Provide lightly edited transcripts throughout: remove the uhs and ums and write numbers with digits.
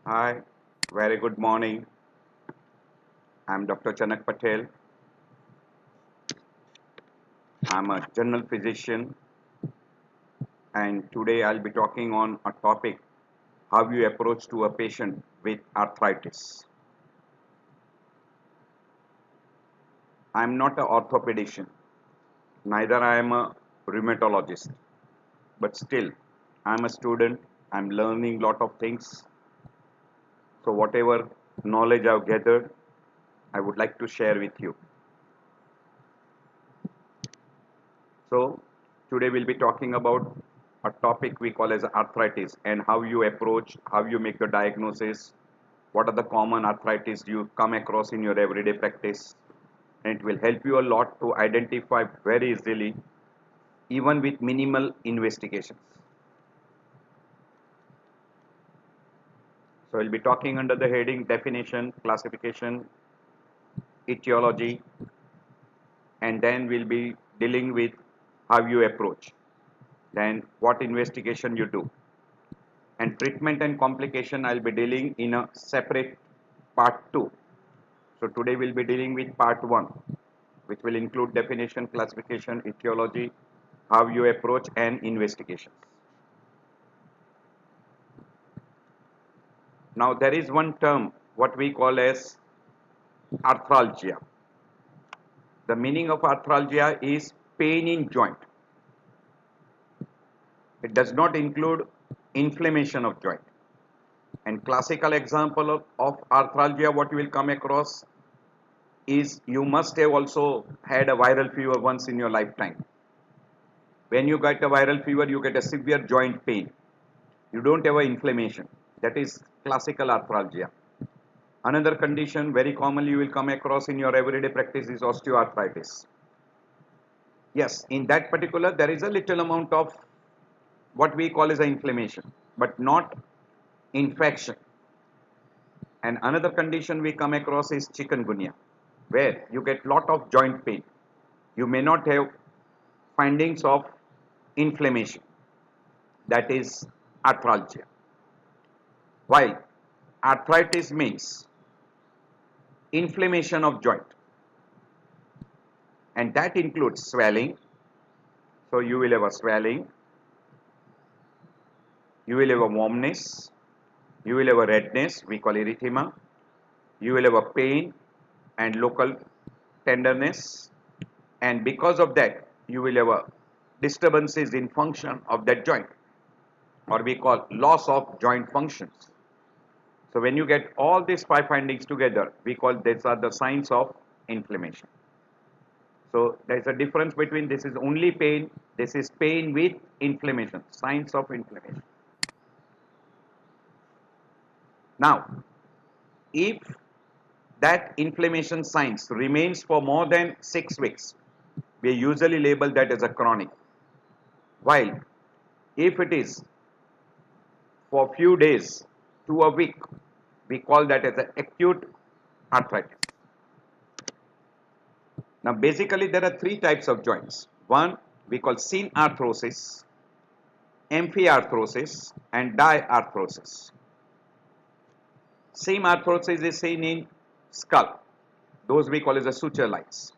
Hi, very good morning. I'm Dr. Chanak Patel. I'm a general physician, and today I'll be talking on a topic how you approach to a patient with arthritis. I'm not an orthopedician, neither I am a rheumatologist, but still I'm a student. I'm learning lot of things. So whatever knowledge I've gathered, I would like to share with you. So today we'll be talking about a topic we call as arthritis and how you approach, how you make the diagnosis, what are the common arthritis you come across in your everyday practice. And it will help you a lot to identify very easily, even with minimal investigations. So we'll be talking under the heading definition, classification, etiology, and then we'll be dealing with how you approach, then what investigation you do. And treatment and complication I'll be dealing in a separate part 2. So today we'll be dealing with part 1, which will include definition, classification, etiology, how you approach, and investigations. Now there is one term what we call as arthralgia. The meaning of arthralgia is pain in joint. It does not include inflammation of joint. And classical example of arthralgia what you will come across is you must have also had a viral fever once in your lifetime. When you get a viral fever, you get a severe joint pain. You don't have an inflammation. That is classical arthralgia. Another condition very commonly you will come across in your everyday practice is osteoarthritis. Yes, in that particular there is a little amount of what we call as an inflammation, but not infection. And another condition we come across is chikungunya, where you get lot of joint pain. You may not have findings of inflammation. That is arthralgia. While arthritis means inflammation of joint, and that includes swelling. So you will have a swelling, you will have a warmness, you will have a redness, we call erythema, you will have a pain and local tenderness, and because of that you will have a disturbances in function of that joint, or we call loss of joint functions. So when you get all these 5 findings together, we call these are the signs of inflammation. So there is a difference between this is only pain, this is pain with inflammation, signs of inflammation. Now, if that inflammation signs remains for more than 6 weeks, we usually label that as a chronic. While if it is for few days to a week, we call that as an acute arthritis. Now basically there are 3 types of joints. One we call synarthrosis, amphiarthrosis, and diarthrosis. Same arthrosis is seen in skull. Those we call as the suture lines.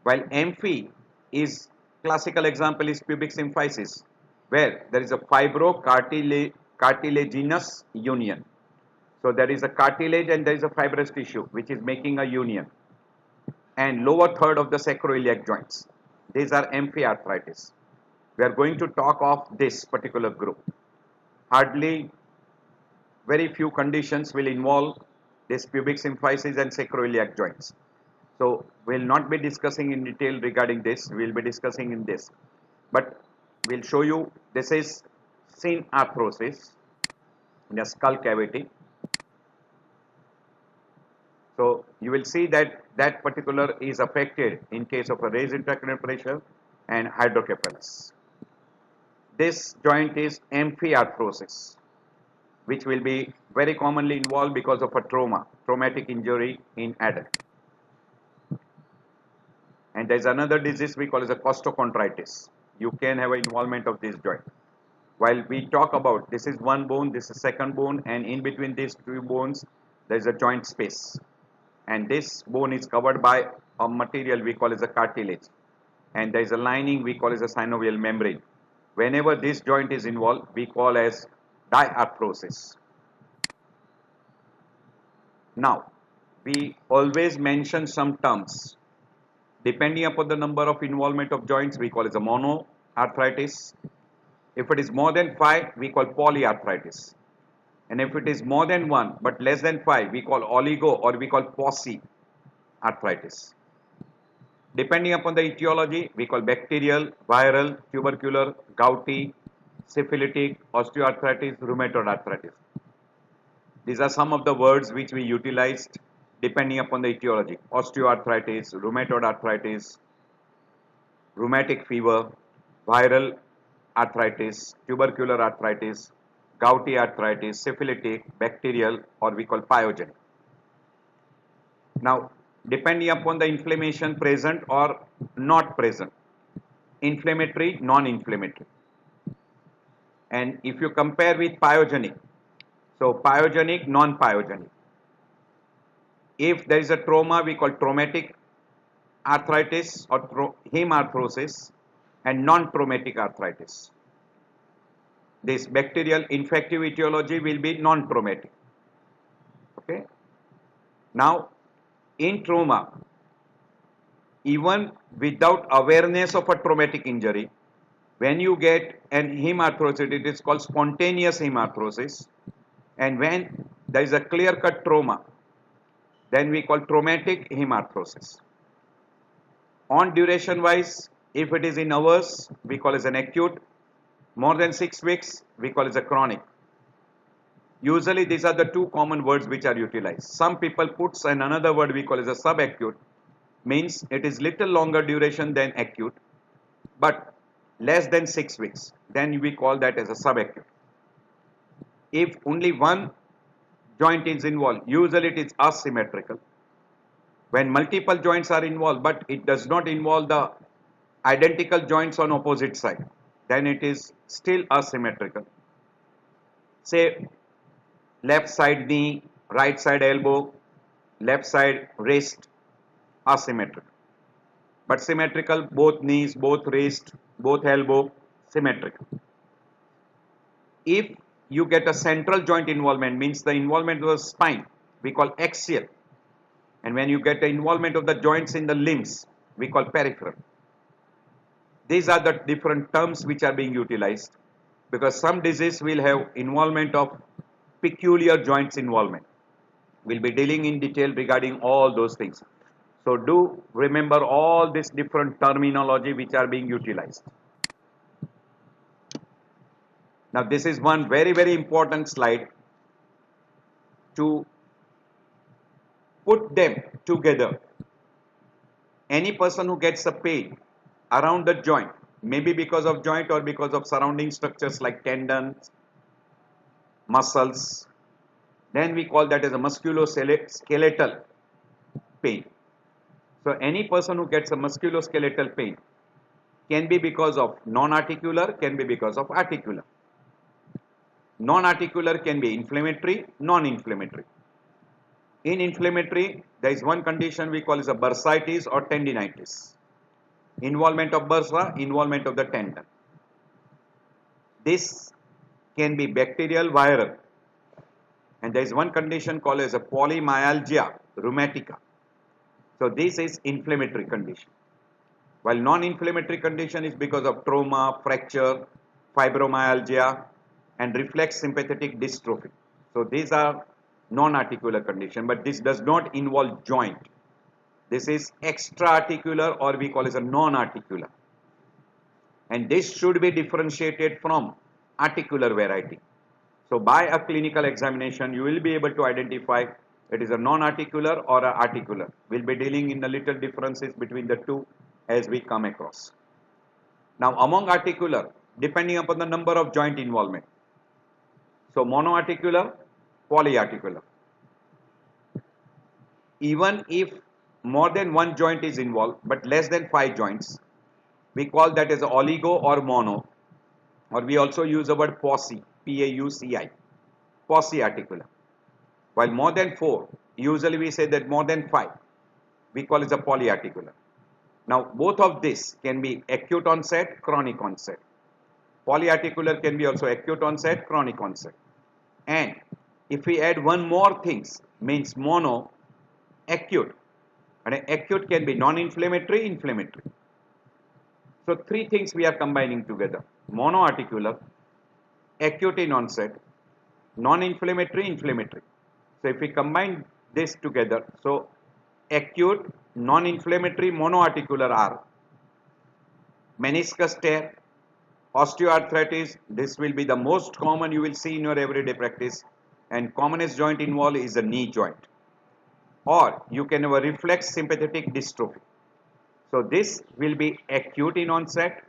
While amphi is classical example is pubic symphysis, where there is a fibrocartilaginous union. So there is a cartilage and there is a fibrous tissue which is making a union. And lower third of the sacroiliac joints. These are amphiarthritis. We are going to talk of this particular group. Hardly very few conditions will involve this pubic symphysis and sacroiliac joints. So we will not be discussing in detail regarding this, we will be discussing in this. But we will show you this is synarthrosis in the skull cavity. So you will see that that particular is affected in case of a raised intracranial pressure and hydrocephalus. This joint is amphiarthrosis, which will be very commonly involved because of a traumatic injury in adult. And there is another disease we call as a costochondritis. You can have an involvement of this joint. While we talk about this is one bone, this is second bone, and in between these two bones there is a joint space, and this bone is covered by a material we call as a cartilage, and there is a lining we call as a synovial membrane. Whenever this joint is involved, we call as diarthrosis. Now, we always mention some terms. Depending upon the number of involvement of joints, we call it a monoarthritis. If it is more than 5, we call polyarthritis. And if it is more than 1 but less than 5, we call oligo or we call polyarthritis. Depending upon the etiology, we call bacterial, viral, tubercular, gouty, syphilitic, osteoarthritis, rheumatoid arthritis. These are some of the words which we utilized depending upon the etiology. Osteoarthritis, rheumatoid arthritis, rheumatic fever, viral arthritis, tubercular arthritis, gouty arthritis, syphilitic, bacterial, or we call pyogenic. Now, depending upon the inflammation present or not present, inflammatory, non-inflammatory. And if you compare with pyogenic, so pyogenic, non-pyogenic. If there is a trauma, we call traumatic arthritis or hemarthrosis, and non-traumatic arthritis. This bacterial infective etiology will be non-traumatic. Okay. Now, in trauma, even without awareness of a traumatic injury, when you get an hemarthrosis, it is called spontaneous hemarthrosis, and when there is a clear-cut trauma, then we call traumatic hemarthrosis. On duration wise, if it is in hours, we call it an acute. More than 6 weeks, we call it a chronic. Usually these are the two common words which are utilized. Some people puts another word we call as a subacute, means it is little longer duration than acute, but less than 6 weeks. Then we call that as a subacute. If only one joint is involved, usually it is asymmetrical. When multiple joints are involved, but it does not involve the identical joints on opposite side, then it is still asymmetrical. Say left side knee, right side elbow, left side wrist, asymmetrical. But symmetrical, both knees, both wrist, both elbow, symmetrical. If you get a central joint involvement, means the involvement of the spine, we call axial. And when you get the involvement of the joints in the limbs, we call peripheral. These are the different terms which are being utilized, because some disease will have involvement of peculiar joints involvement. We'll be dealing in detail regarding all those things. So do remember all these different terminology which are being utilized. Now this is one very important slide to put them together. Any person who gets a pain around the joint, maybe because of joint or because of surrounding structures like tendons, muscles, then we call that as a musculoskeletal pain. So any person who gets a musculoskeletal pain can be because of non-articular, can be because of articular. Non-articular can be inflammatory, non-inflammatory. In inflammatory, there is one condition we call as a bursitis or tendinitis. Involvement of bursa, involvement of the tendon. This can be bacterial, viral. And there is one condition called as a polymyalgia rheumatica. So this is inflammatory condition. While non-inflammatory condition is because of trauma, fracture, fibromyalgia, and reflex sympathetic dystrophy. So these are non-articular condition, but this does not involve joint. This is extra-articular or we call it a non-articular. And this should be differentiated from articular variety. So by a clinical examination, you will be able to identify it is a non-articular or a articular. We'll be dealing in the little differences between the two as we come across. Now among articular, depending upon the number of joint involvement. So monoarticular, polyarticular. Even if more than one joint is involved but less than 5 joints, we call that as oligo or mono. or we also use the word pauci, P-A-U-C-I, pauci articular. While more than 4, usually we say that more than 5, we call it a polyarticular. Now both of this can be acute onset, chronic onset. Polyarticular can be also acute onset, chronic onset. And if we add one more things, means mono, acute. And acute can be non-inflammatory, inflammatory. So three things we are combining together. Monoarticular, acute in onset, non-inflammatory, inflammatory. So if we combine this together, so acute, non-inflammatory, monoarticular are meniscus tear, osteoarthritis. This will be the most common you will see in your everyday practice, and commonest joint involved is the knee joint. Or you can have a reflex sympathetic dystrophy. So this will be acute in onset,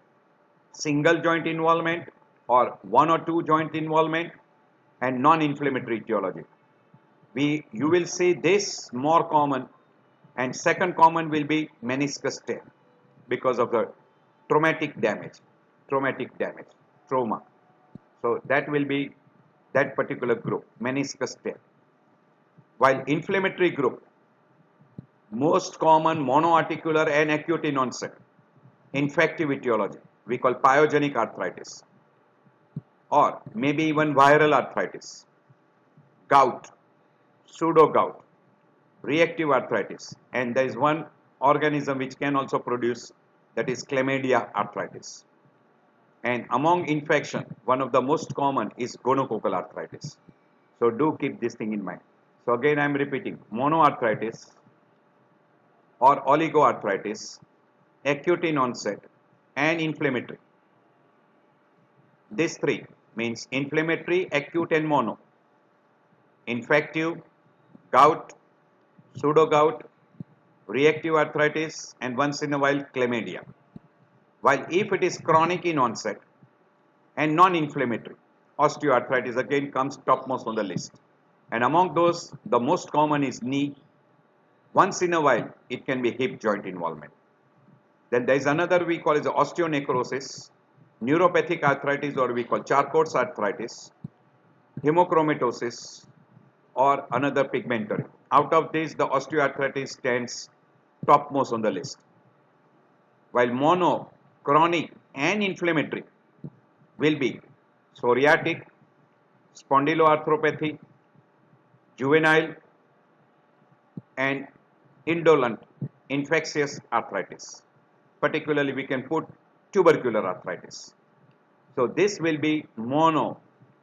single joint involvement or one or two joint involvement, and non-inflammatory etiology. You will see this more common, and second common will be meniscus tear because of the traumatic damage, trauma. So that will be that particular group, meniscus tear. While inflammatory group, most common monoarticular and acute in onset, infective etiology, we call pyogenic arthritis, or maybe even viral arthritis, gout, pseudo gout, reactive arthritis, and there is one organism which can also produce, that is chlamydia arthritis. And among infection, one of the most common is gonococcal arthritis. So do keep this thing in mind. So again I am repeating, monoarthritis or oligoarthritis, acute in onset and inflammatory. These three means inflammatory, acute and mono, infective, gout, pseudo gout, reactive arthritis, and once in a while chlamydia. While if it is chronic in onset and non-inflammatory, osteoarthritis again comes topmost on the list. And among those, the most common is knee. Once in a while, it can be hip joint involvement. Then there is another we call as osteonecrosis, neuropathic arthritis, or we call Charcot's arthritis, hemochromatosis, or another pigmentary. Out of these, the osteoarthritis stands topmost on the list. While mono, chronic and inflammatory will be psoriatic, spondyloarthropathy, juvenile and indolent infectious arthritis. Particularly we can put tubercular arthritis. So this will be mono,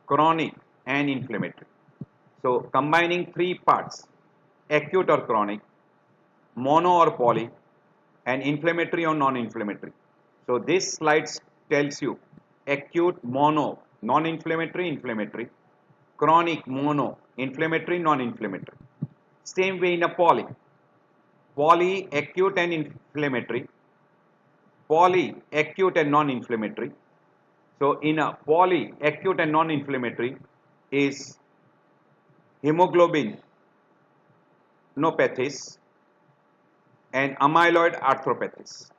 chronic and inflammatory. So combining three parts, acute or chronic, mono or poly, and inflammatory or non-inflammatory. So this slide tells you acute, mono, non-inflammatory, inflammatory, chronic, mono, inflammatory, non-inflammatory. Same way in a poly, acute and inflammatory, poly, acute and non-inflammatory. So in a poly, acute and non-inflammatory is hemoglobinopathies and amyloid arthropathies.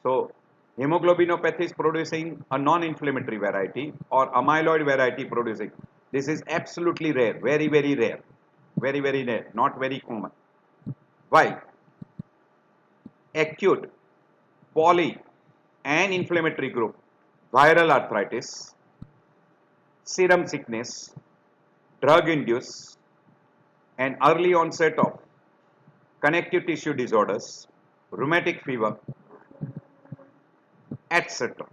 So hemoglobinopathies producing a non-inflammatory variety, or amyloid variety producing. This is absolutely rare, very, very rare, very, very rare, not very common. Why? Acute, poly and inflammatory group, viral arthritis, serum sickness, drug induced, and early onset of connective tissue disorders, rheumatic fever, etc.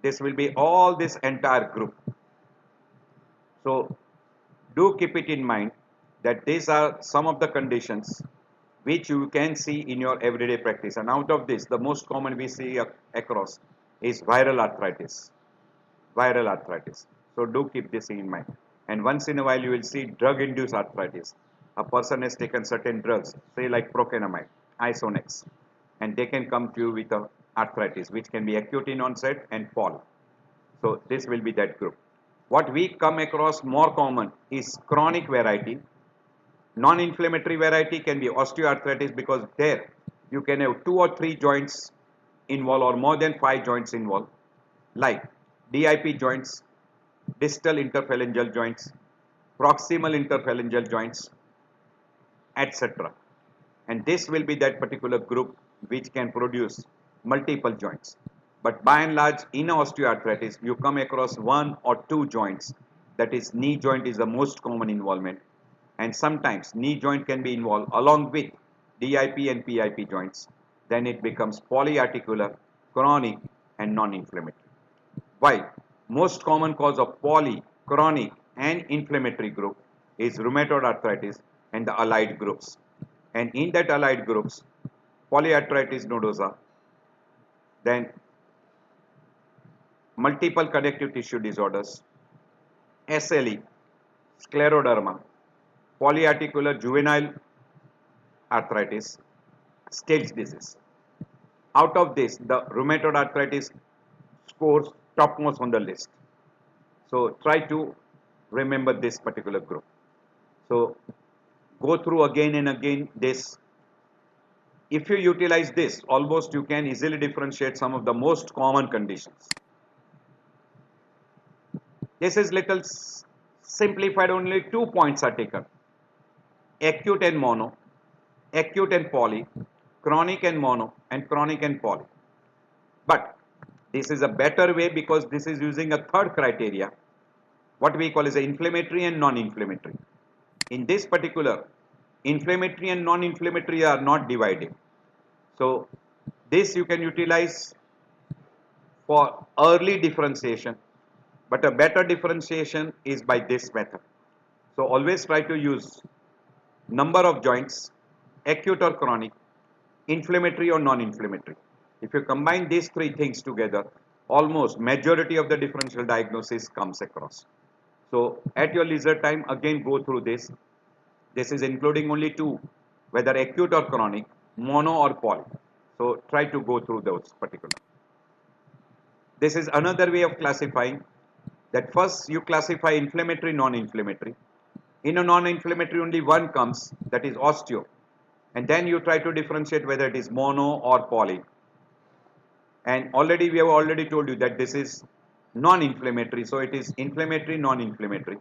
This will be all this entire group. So do keep it in mind that these are some of the conditions which you can see in your everyday practice, and out of this the most common we see across is viral arthritis. So do keep this in mind. And once in a while you will see drug induced arthritis. A person has taken certain drugs, say like procainamide, Isonex, and they can come to you with a arthritis which can be acute in onset and poly. So this will be that group. What we come across more common is chronic variety. Non-inflammatory variety can be osteoarthritis, because there you can have 2 or 3 joints involved or more than 5 joints involved, like DIP joints, distal interphalangeal joints, proximal interphalangeal joints, etc. And this will be that particular group which can produce multiple joints. But by and large, in osteoarthritis, you come across one or two joints. That is, knee joint is the most common involvement. And sometimes knee joint can be involved along with DIP and PIP joints. Then it becomes polyarticular, chronic, and non-inflammatory. While most common cause of poly, chronic, and inflammatory group is rheumatoid arthritis and the allied groups. And in that allied groups, polyarthritis nodosa, then multiple connective tissue disorders, SLE, scleroderma, polyarticular juvenile arthritis, Still's disease. Out of this, the rheumatoid arthritis scores topmost on the list. So try to remember this particular group. So go through again and again this. If you utilize this, almost you can easily differentiate some of the most common conditions. This is little simplified, only 2 points are taken. Acute and mono, acute and poly, chronic and mono, and chronic and poly. But this is a better way because this is using a third criteria, what we call as inflammatory and non-inflammatory. In this particular, inflammatory and non-inflammatory are not divided. So this you can utilize for early differentiation, but a better differentiation is by this method. So always try to use number of joints, acute or chronic, inflammatory or non-inflammatory. If you combine these three things together, almost majority of the differential diagnosis comes across. So at your leisure time, again go through this. This is including only two, whether acute or chronic, mono or poly. So try to go through those particular. This is another way of classifying, that first you classify inflammatory, non-inflammatory. In a non-inflammatory only one comes, that is osteo. And then you try to differentiate whether it is mono or poly. And already we have already told you that this is non-inflammatory, so it is inflammatory, non-inflammatory.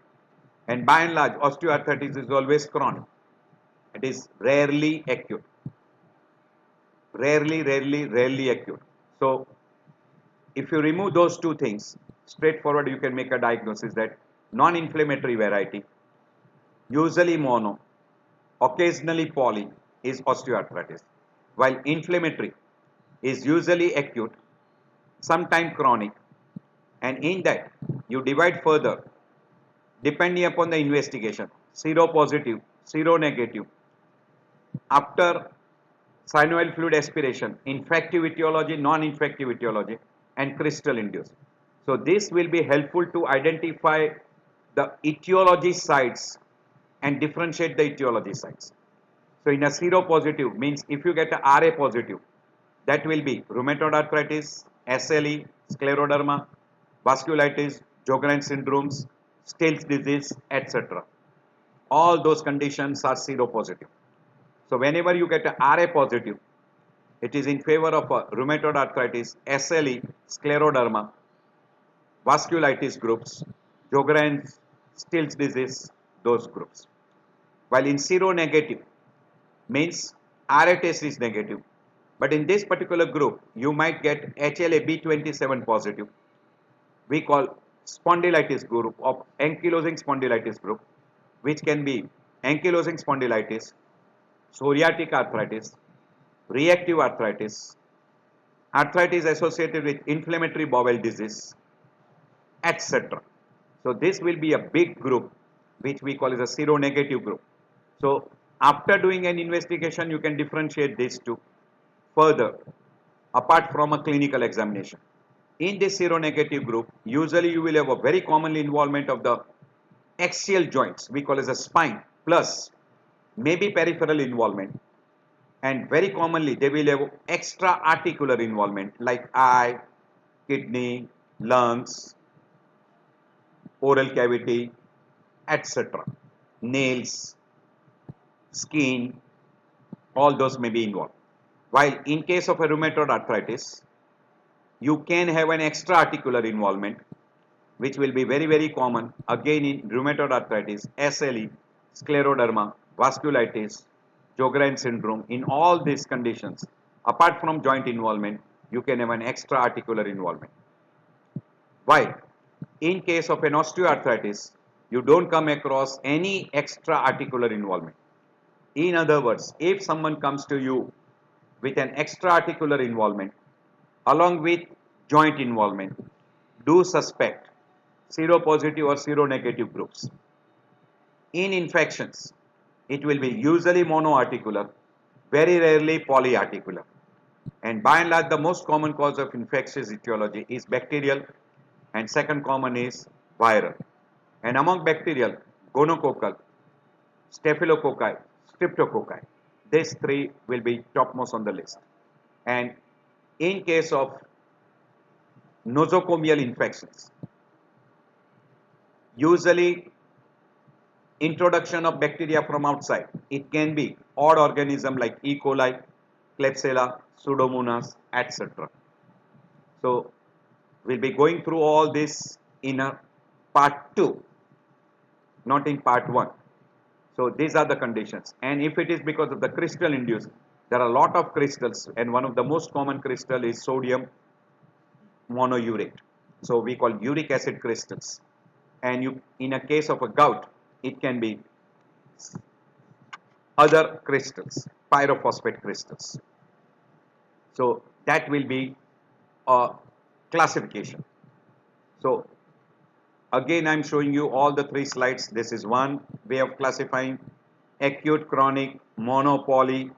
And by and large, osteoarthritis is always chronic. It is rarely acute. Rarely acute. So if you remove those two things, straightforward you can make a diagnosis that non-inflammatory variety, usually mono, occasionally poly, is osteoarthritis, while inflammatory is usually acute, sometimes chronic, and in that you divide further depending upon the investigation, seropositive, seronegative, after synovial fluid aspiration, infective etiology, non-infective etiology, and crystal induced. So this will be helpful to identify the etiology sites and differentiate the etiology sites. So in a seropositive means if you get a RA positive, that will be rheumatoid arthritis, SLE, scleroderma, vasculitis, Sjogren's syndromes, Still's disease, etc. All those conditions are seropositive. So whenever you get a RA positive, it is in favor of rheumatoid arthritis, SLE, scleroderma, vasculitis groups, Sjogren's, Still's disease, those groups. While in seronegative means RA test is negative, but in this particular group you might get HLA-B27 positive. We call spondylitis group of ankylosing spondylitis group, which can be ankylosing spondylitis, psoriatic arthritis, reactive arthritis, arthritis associated with inflammatory bowel disease, etc. So this will be a big group which we call as a seronegative group. So after doing an investigation, you can differentiate these two further apart from a clinical examination. In this seronegative group, usually you will have a very commonly involvement of the axial joints, we call as a spine, plus maybe peripheral involvement, and very commonly they will have extra articular involvement like eye, kidney, lungs, oral cavity, etc. Nails, skin, all those may be involved. While in case of a rheumatoid arthritis, you can have an extra articular involvement which will be very common again in rheumatoid arthritis, SLE, scleroderma, vasculitis, Sjogren syndrome. In all these conditions, apart from joint involvement, you can have an extra articular involvement. While in case of an osteoarthritis, you don't come across any extra articular involvement. In other words, if someone comes to you with an extra articular involvement along with joint involvement, do suspect seropositive or seronegative groups. In infections, it will be usually monoarticular, very rarely polyarticular. And by and large, the most common cause of infectious etiology is bacterial, and second common is viral. And among bacterial, gonococcal, staphylococci, streptococci. These three will be topmost on the list. And in case of nosocomial infections, usually introduction of bacteria from outside. It can be odd organism like E. coli, Klebsiella, Pseudomonas, etc. So we'll be going through all this in a part 2, not in part 1. So these are the conditions. And if it is because of the crystal induced, there are a lot of crystals, and one of the most common crystal is sodium monourate. So we call uric acid crystals. And you, in a case of a gout, it can be other crystals, pyrophosphate crystals. So that will be a classification. So again, I'm showing you all the 3 slides. This is one way of classifying: acute, chronic, mono, poly,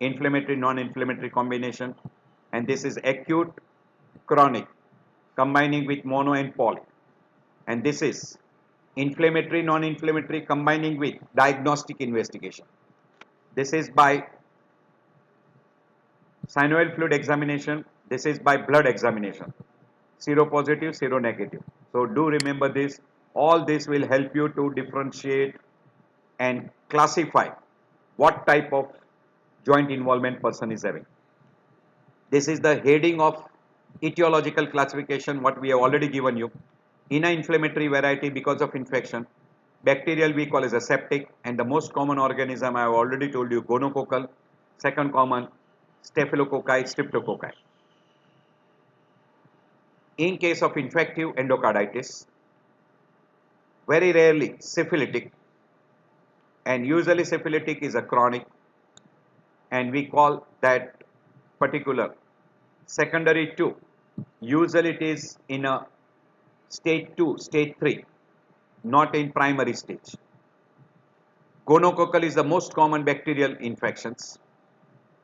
inflammatory, non-inflammatory combination. And this is acute, chronic, combining with mono and poly. And this is inflammatory, non-inflammatory, combining with diagnostic investigation. This is by synovial fluid examination. This is by blood examination. Seropositive, seronegative. So do remember this. All this will help you to differentiate and classify what type of joint involvement person is having. This is the heading of etiological classification, what we have already given you. In an inflammatory variety because of infection, bacterial we call as aseptic, and the most common organism I have already told you, gonococcal. Second common, staphylococci, streptococci. In case of infective endocarditis, very rarely syphilitic, and usually syphilitic is a chronic, and we call that particular secondary to. Usually it is in a stage 2, stage 3, not in primary stage. Gonococcal is the most common bacterial infections.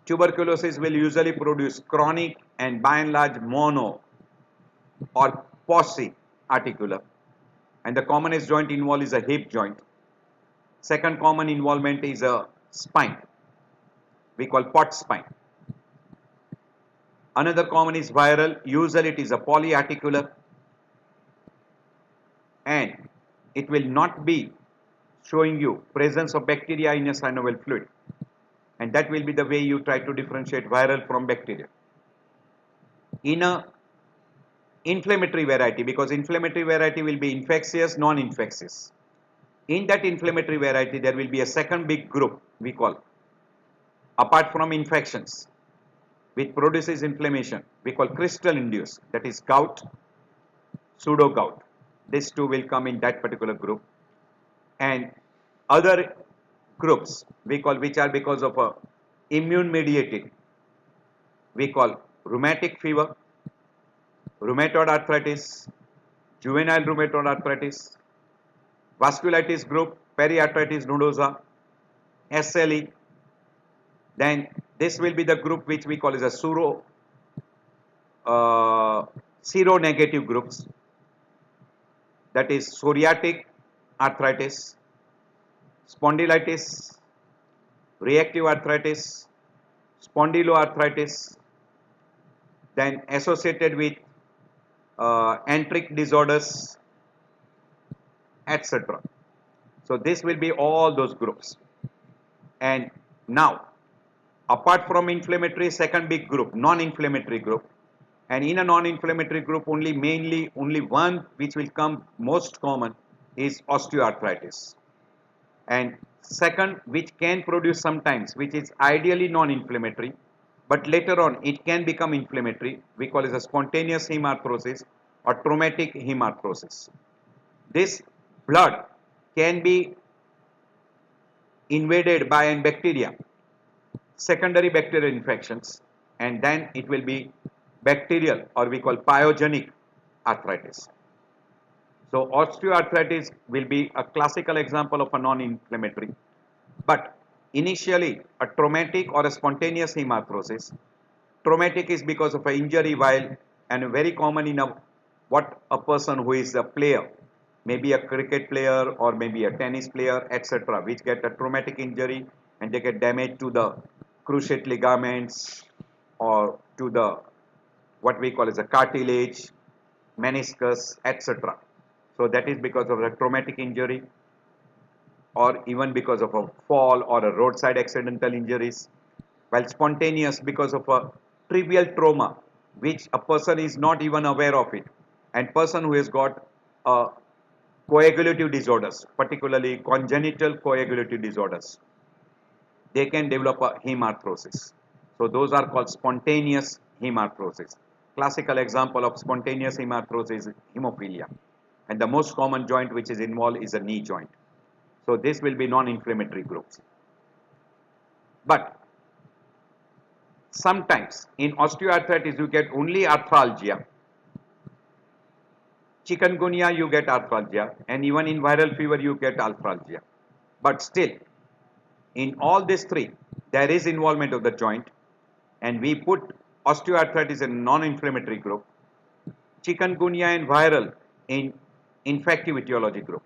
Tuberculosis will usually produce chronic and by and large mono or posse articular, and the commonest joint involved is a hip joint. Second common involvement is a spine, we call pot spine. Another common is viral, usually it is a polyarticular, and it will not be showing you presence of bacteria in a synovial fluid, and that will be the way you try to differentiate viral from bacterial. In a inflammatory variety, because inflammatory variety will be infectious, non-infectious. In that inflammatory variety, there will be a second big group we call, apart from infections, which produces inflammation, we call crystal induced, that is gout, pseudo gout. These two will come in that particular group. And other groups we call, which are because of a immune mediated, we call rheumatic fever, rheumatoid arthritis, juvenile rheumatoid arthritis, vasculitis group, periarthritis nodosa, SLE. Then this will be the group which we call as a seronegative groups, that is psoriatic arthritis, spondylitis, reactive arthritis, spondyloarthritis, then associated with enteric disorders, etc. So this will be all those groups. And now, apart from inflammatory, second big group, non-inflammatory group, And in a non-inflammatory group, only one which will come most common is osteoarthritis. And second, which can produce sometimes, which is ideally non-inflammatory, but later on it can become inflammatory. We call it a spontaneous hemarthrosis or traumatic hemarthrosis. This blood can be invaded by a bacteria, secondary bacterial infections, and then it will be bacterial or we call pyogenic arthritis. So osteoarthritis will be a classical example of a non-inflammatory, but initially a traumatic or a spontaneous hemarthrosis. Traumatic is because of an injury while and very common in a what a person who is a player, maybe a cricket player or maybe a tennis player, etc., which get a traumatic injury and they get damage to the cruciate ligaments or to the what we call as a cartilage, meniscus, etc. So that is because of a traumatic injury or even because of a fall or a roadside accidental injuries, while spontaneous because of a trivial trauma which a person is not even aware of it, and person who has got coagulative disorders, particularly congenital coagulative disorders, they can develop a hemarthrosis. So those are called spontaneous hemarthrosis. Classical example of spontaneous hemarthrosis is hemophilia, and the most common joint which is involved is a knee joint. So this will be non-inflammatory groups. But sometimes in osteoarthritis you get only arthralgia. Chikungunya you get arthralgia, and even in viral fever you get arthralgia. But still, in all these three, there is involvement of the joint, and we put osteoarthritis in non-inflammatory group, chikungunya and viral in infective etiology group.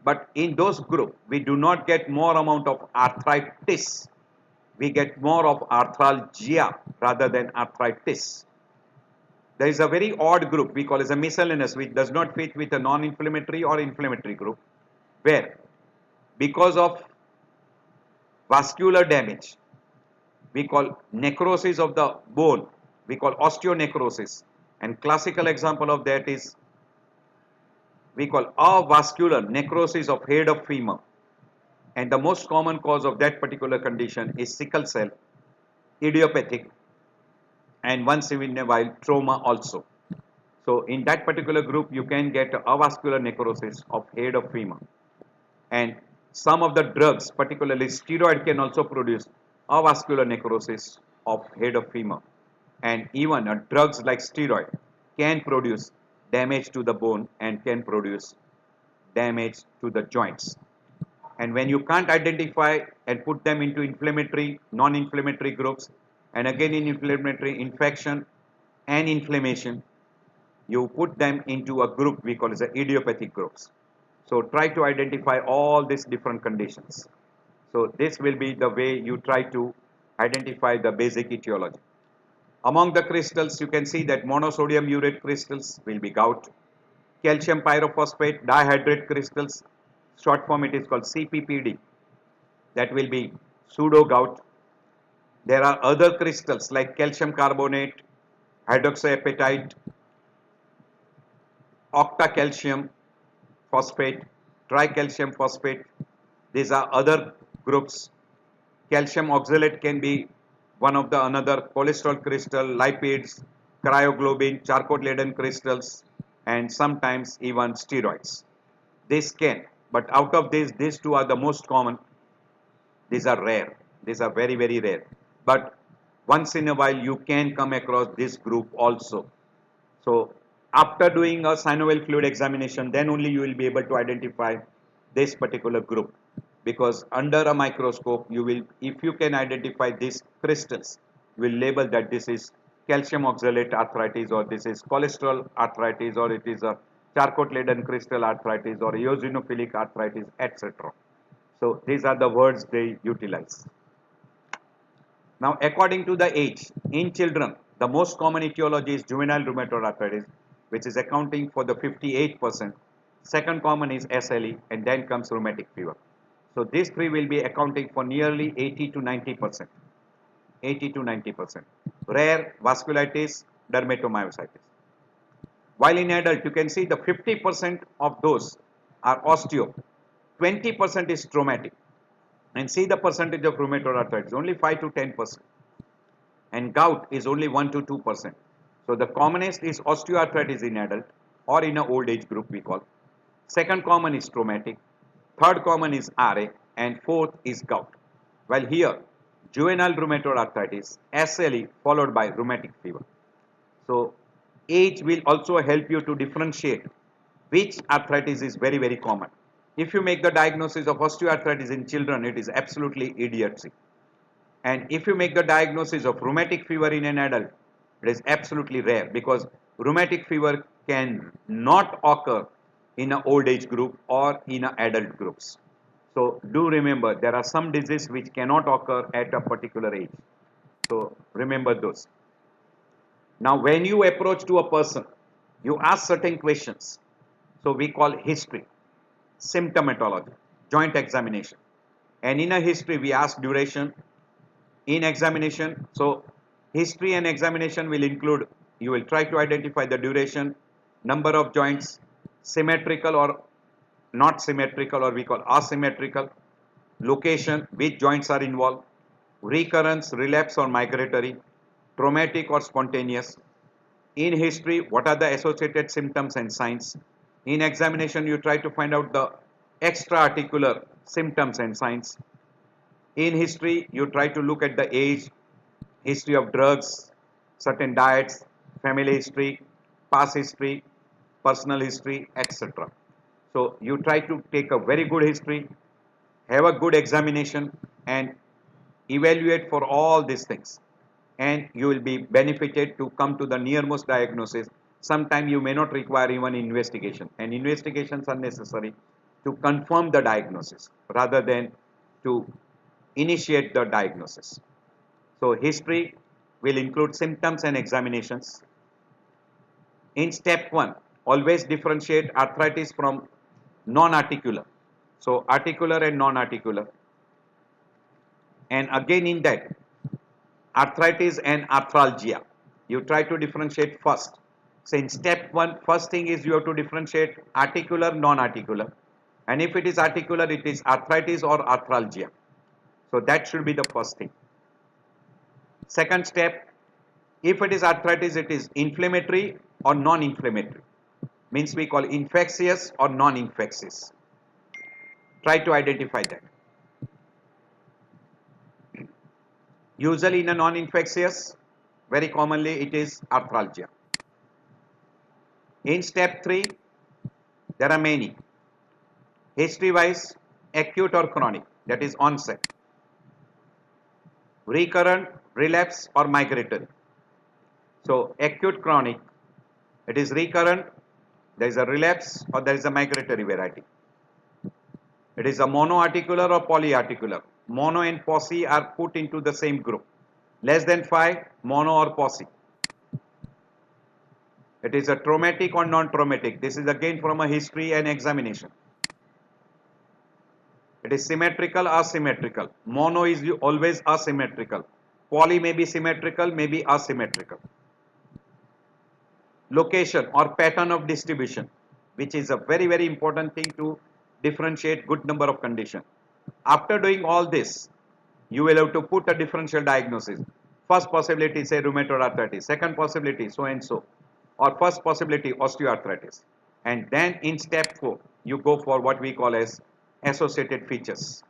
But in those group, we do not get more amount of arthritis. We get more of arthralgia rather than arthritis. There is a very odd group we call as a miscellaneous, which does not fit with a non-inflammatory or inflammatory group, where because of vascular damage, we call necrosis of the bone, we call osteonecrosis, and classical example of that is we call avascular necrosis of head of femur, and the most common cause of that particular condition is sickle cell, idiopathic, and once in a while trauma also. So in that particular group you can get avascular necrosis of head of femur, and some of the drugs, particularly steroid, can also produce avascular necrosis of head of femur, and even drugs like steroid can produce damage to the bone and can produce damage to the joints. And when you can't identify and put them into inflammatory, non-inflammatory groups, and again in inflammatory infection and inflammation, you put them into a group we call as the idiopathic groups. So try to identify all these different conditions. So this will be the way you try to identify the basic etiology. Among the crystals, you can see that monosodium urate crystals will be gout. Calcium pyrophosphate dihydrate crystals, short form it is called CPPD, that will be pseudo gout. There are other crystals like calcium carbonate, hydroxyapatite, octacalcium phosphate, tricalcium phosphate. These are other groups. Calcium oxalate can be one of the another, cholesterol crystal, lipids, cryoglobin, charcoal laden crystals, and sometimes even steroids. This can, but out of these two are the most common. These are rare. These are very, very rare. But once in a while you can come across this group also. So after doing a synovial fluid examination, then only you will be able to identify this particular group, because under a microscope you will, if you can identify these crystals, you will label that this is calcium oxalate arthritis, or this is cholesterol arthritis, or it is a charcoal laden crystal arthritis, or eosinophilic arthritis, etc. So these are the words they utilize. Now according to the age, in children the most common etiology is juvenile rheumatoid arthritis, which is accounting for the 58%. Second common is SLE, and then comes rheumatic fever. So these three will be accounting for nearly 80 to 90%. 80 to 90%. Rare vasculitis, dermatomyositis. While in adult, you can see the 50% of those are osteo, 20% is traumatic, and see the percentage of rheumatoid arthritis, only 5 to 10%, and gout is only 1 to 2%. So the commonest is osteoarthritis in adult or in an old age group we call. Second common is traumatic, third common is RA, and fourth is gout. While here, juvenile rheumatoid arthritis, SLE followed by rheumatic fever. So age will also help you to differentiate which arthritis is very, very common. If you make the diagnosis of osteoarthritis in children, it is absolutely idiocy. And if you make the diagnosis of rheumatic fever in an adult, it is absolutely rare because rheumatic fever can not occur in an old age group or in an adult groups. So do remember there are some diseases which cannot occur at a particular age. So remember those. Now when you approach to a person, you ask certain questions. So we call history, symptomatology, joint examination. And in a history we ask duration. In examination, so history and examination will include, you will try to identify the duration, number of joints, symmetrical or not symmetrical or we call asymmetrical, location, which joints are involved, recurrence, relapse or migratory, traumatic or spontaneous. In history, what are the associated symptoms and signs? In examination, you try to find out the extra-articular symptoms and signs. In history, you try to look at the age, history of drugs, certain diets, family history, past history, personal history, etc. So you try to take a very good history, have a good examination and evaluate for all these things, and you will be benefited to come to the nearmost diagnosis. Sometimes you may not require even investigation, and investigations are necessary to confirm the diagnosis rather than to initiate the diagnosis. So history will include symptoms and examinations. In step 1, always differentiate arthritis from non-articular. So articular and non-articular. And again in that, arthritis and arthralgia. You try to differentiate first. So in step 1, first thing is you have to differentiate articular, non-articular. And if it is articular, it is arthritis or arthralgia. So that should be the first thing. Second step, if it is arthritis, it is inflammatory or non-inflammatory. Means we call infectious or non-infectious. Try to identify that. Usually in a non-infectious, very commonly it is arthralgia. In step 3, there are many. History wise, acute or chronic, that is onset. Recurrent, relapse or migratory. So acute, chronic, it is recurrent, there is a relapse or there is a migratory variety. It is a monoarticular or polyarticular. Mono and poly are put into the same group. Less than 5, mono or poly. It is a traumatic or non-traumatic. This is again from a history and examination. It is symmetrical, asymmetrical. Mono is always asymmetrical. Poly may be symmetrical, may be asymmetrical. Location or pattern of distribution, which is a very, very important thing to differentiate good number of conditions. After doing all this, you will have to put a differential diagnosis. First possibility, say rheumatoid arthritis. Second possibility, so and so. Or first possibility, osteoarthritis. And then in step 4, you go for what we call as associated features,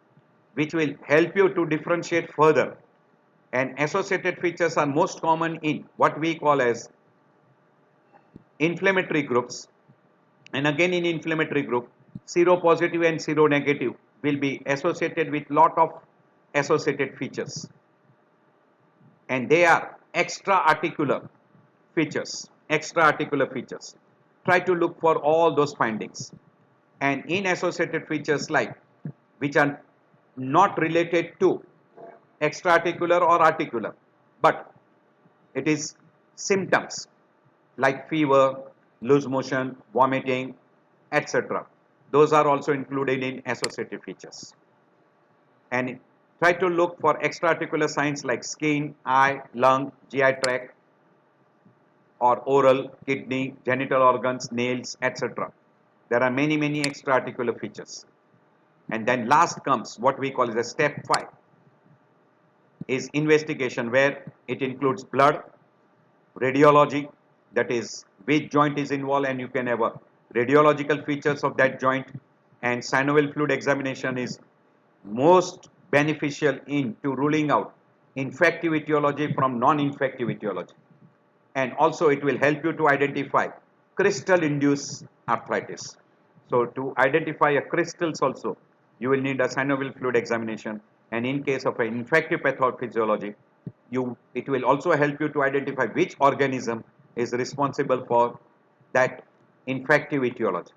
which will help you to differentiate further. And associated features are most common in what we call as inflammatory groups. And again in inflammatory group, seropositive and seronegative will be associated with lot of associated features. And they are extra-articular features. Extra-articular features. Try to look for all those findings. And in associated features like which are not related to extra-articular or articular, but it is symptoms like fever, loose motion, vomiting, etc. Those are also included in associated features. And try to look for extra-articular signs like skin, eye, lung, GI tract. or oral, kidney, genital organs, nails, etc. There are many extra-articular features. And then last comes what we call as a step 5 is investigation, where it includes blood, radiology, that is which joint is involved, and you can have a radiological features of that joint, and synovial fluid examination is most beneficial in to ruling out infective etiology from non-infective etiology, and also it will help you to identify crystal induced arthritis. So to identify a crystals also you will need a synovial fluid examination, and in case of an infective pathophysiology it will also help you to identify which organism is responsible for that infective etiology.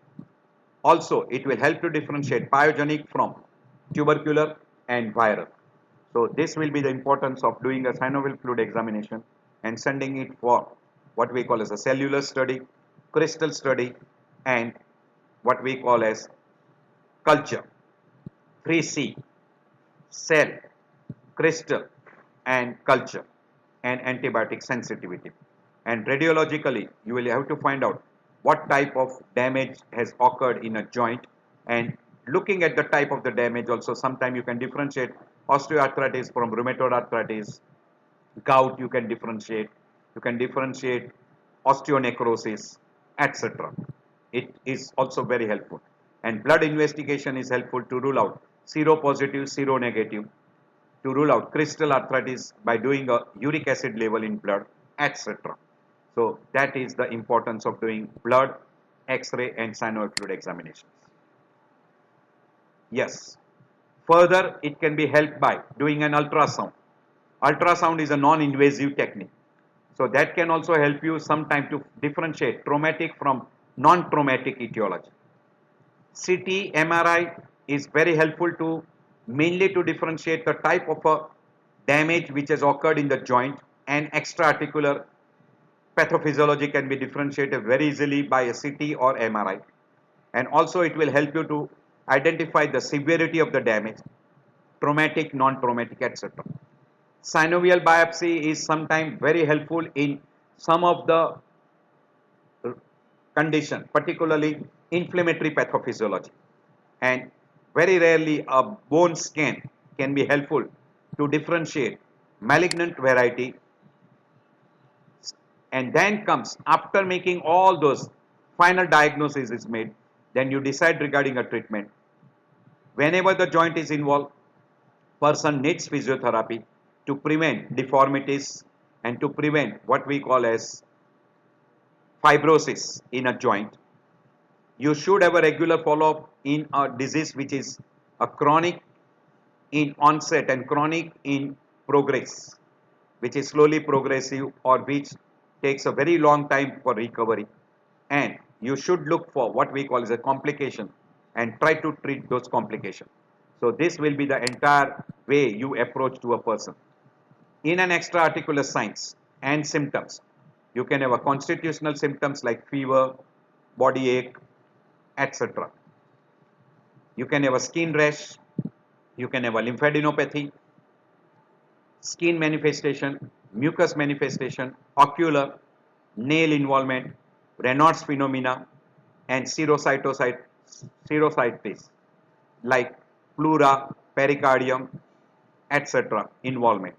Also, it will help to differentiate pyogenic from tubercular and viral. So, this will be the importance of doing a synovial fluid examination and sending it for what we call as a cellular study, crystal study, and what we call as culture. 3C, cell, crystal, and culture, and antibiotic sensitivity. And radiologically, you will have to find out what type of damage has occurred in a joint, and looking at the type of the damage also, sometimes you can differentiate osteoarthritis from rheumatoid arthritis, gout you can differentiate osteonecrosis, etc. It is also very helpful. And blood investigation is helpful to rule out seropositive, seronegative, to rule out crystal arthritis by doing a uric acid level in blood, etc. So that is the importance of doing blood, X-ray and synovial fluid examinations. Yes. Further, it can be helped by doing an ultrasound. Ultrasound is a non-invasive technique. So that can also help you sometime to differentiate traumatic from non-traumatic etiology. CT, MRI is very helpful to mainly to differentiate the type of a damage which has occurred in the joint, and extra-articular pathophysiology can be differentiated very easily by a CT or MRI. And also it will help you to identify the severity of the damage, traumatic, non-traumatic, etc. Synovial biopsy is sometimes very helpful in some of the condition, particularly inflammatory pathophysiology. And very rarely a bone scan can be helpful to differentiate malignant variety. And then comes, after making all those, final diagnosis is made, then you decide regarding a treatment. Whenever the joint is involved, person needs physiotherapy to prevent deformities and to prevent what we call as fibrosis in a joint. You should have a regular follow-up in a disease which is a chronic in onset and chronic in progress, which is slowly progressive or which takes a very long time for recovery. And you should look for what we call as a complication and try to treat those complications. So this will be the entire way you approach to a person. In an extra-articular signs and symptoms, you can have a constitutional symptoms like fever, body ache, etc. You can have a skin rash, you can have a lymphadenopathy, skin manifestation, mucus manifestation, ocular, nail involvement, Raynaud's phenomena, and serositis like pleura, pericardium, etc. involvement.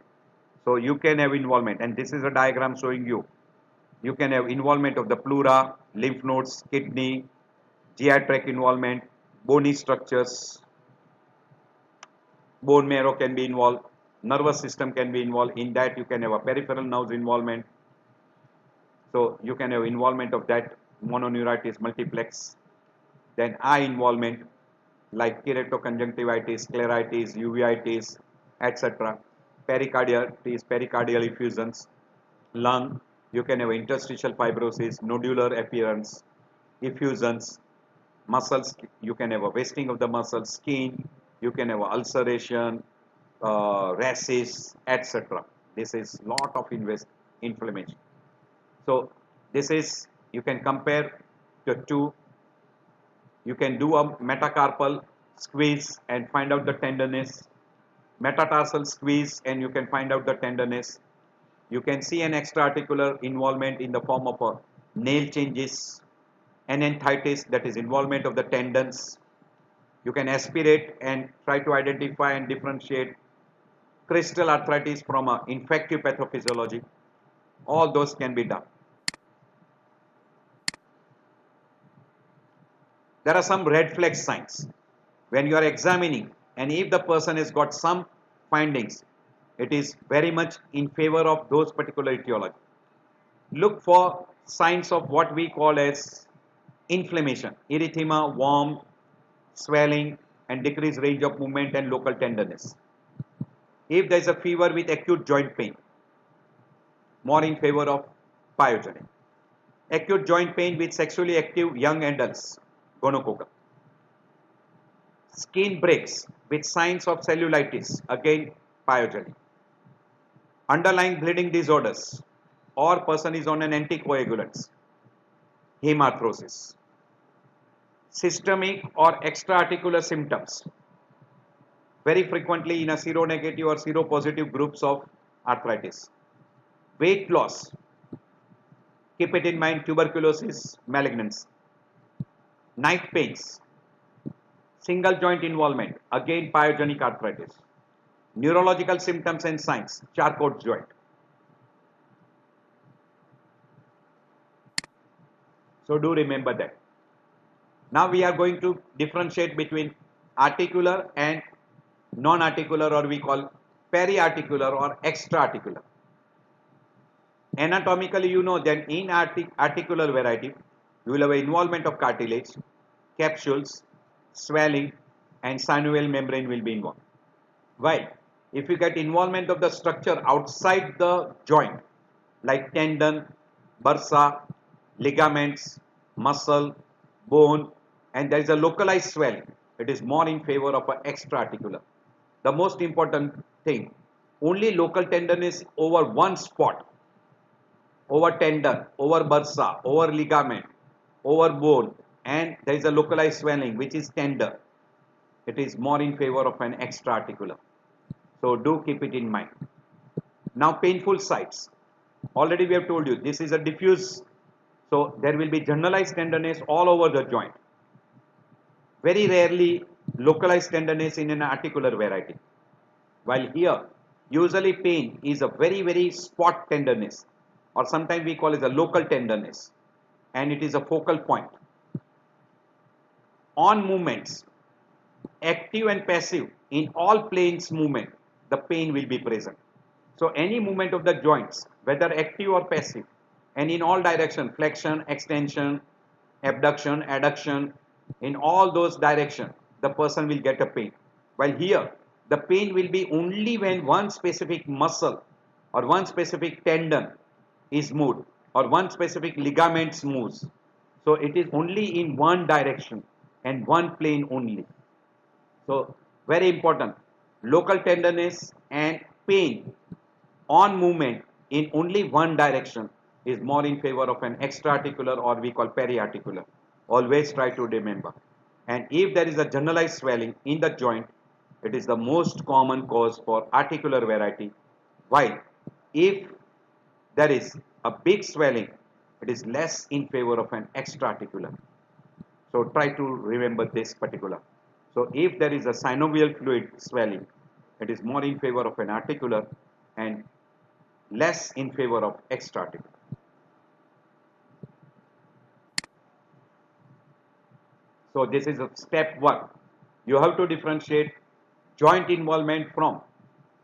So you can have involvement, and this is a diagram showing you. You can have involvement of the pleura, lymph nodes, kidney, GI tract involvement, bony structures, bone marrow can be involved, nervous system can be involved. In that you can have a peripheral nerves involvement. So you can have involvement of that mononeuritis multiplex. Then eye involvement like keratoconjunctivitis, scleritis, uveitis, etc. Pericarditis, pericardial effusions. Lung, you can have interstitial fibrosis, nodular appearance, effusions. Muscles, you can have a wasting of the muscles. Skin, you can have a ulceration, rashes, etc. This is lot of inflammation. So this is, you can compare the two. You can do a metacarpal squeeze and find out the tenderness, metatarsal squeeze and you can find out the tenderness. You can see an extra-articular involvement in the form of a nail changes, enanthitis, that is involvement of the tendons. You can aspirate and try to identify and differentiate crystal arthritis from a infective pathophysiology. All those can be done. There are some red flag signs when you are examining, and if the person has got some findings, it is very much in favor of those particular etiology. Look for signs of what we call as inflammation, erythema, warm, swelling, and decreased range of movement and local tenderness. If there is a fever with acute joint pain, more in favor of pyogenic. Acute joint pain with sexually active young adults, gonococcal. Skin breaks with signs of cellulitis, again pyogenic. Underlying bleeding disorders, or person is on an anticoagulants, hemarthrosis. Systemic or extra-articular symptoms, very frequently in a seronegative or seropositive groups of arthritis. Weight loss, keep it in mind, tuberculosis, malignancy. Night pains, single joint involvement, again pyogenic arthritis. Neurological symptoms and signs, Charcot joint. So do remember that. Now we are going to differentiate between articular and non-articular, or we call periarticular or extra-articular. Anatomically, you know that in articular variety, you will have involvement of cartilage, capsules, swelling, and synovial membrane will be involved. While if you get involvement of the structure outside the joint, like tendon, bursa, ligaments, muscle, bone, and there is a localized swelling, it is more in favor of an extra-articular. The most important thing, only local tenderness over one spot, over tendon, over bursa, over ligament, over bone, and there is a localized swelling which is tender. It is more in favor of an extra-articular. So do keep it in mind. Now painful sites. Already we have told you this is a diffuse, so there will be generalized tenderness all over the joint. Very rarely localized tenderness in an articular variety. While here, usually pain is a very spot tenderness, or sometimes we call it a local tenderness, and it is a focal point. On movements, active and passive, in all planes movement, the pain will be present. So any movement of the joints, whether active or passive, and in all direction, flexion, extension, abduction, adduction, in all those directions, the person will get a pain. While here, the pain will be only when one specific muscle or one specific tendon is moved, or one specific ligament moves. So it is only in one direction and one plane only. So very important, local tenderness and pain on movement in only one direction is more in favor of an extra-articular, or we call periarticular. Always try to remember. And if there is a generalized swelling in the joint, it is the most common cause for articular variety. While if there is a big swelling, it is less in favor of an extra-articular. So try to remember this particular. So if there is a synovial fluid swelling, it is more in favor of an articular and less in favor of extra-articular. So this is a step one. You have to differentiate joint involvement from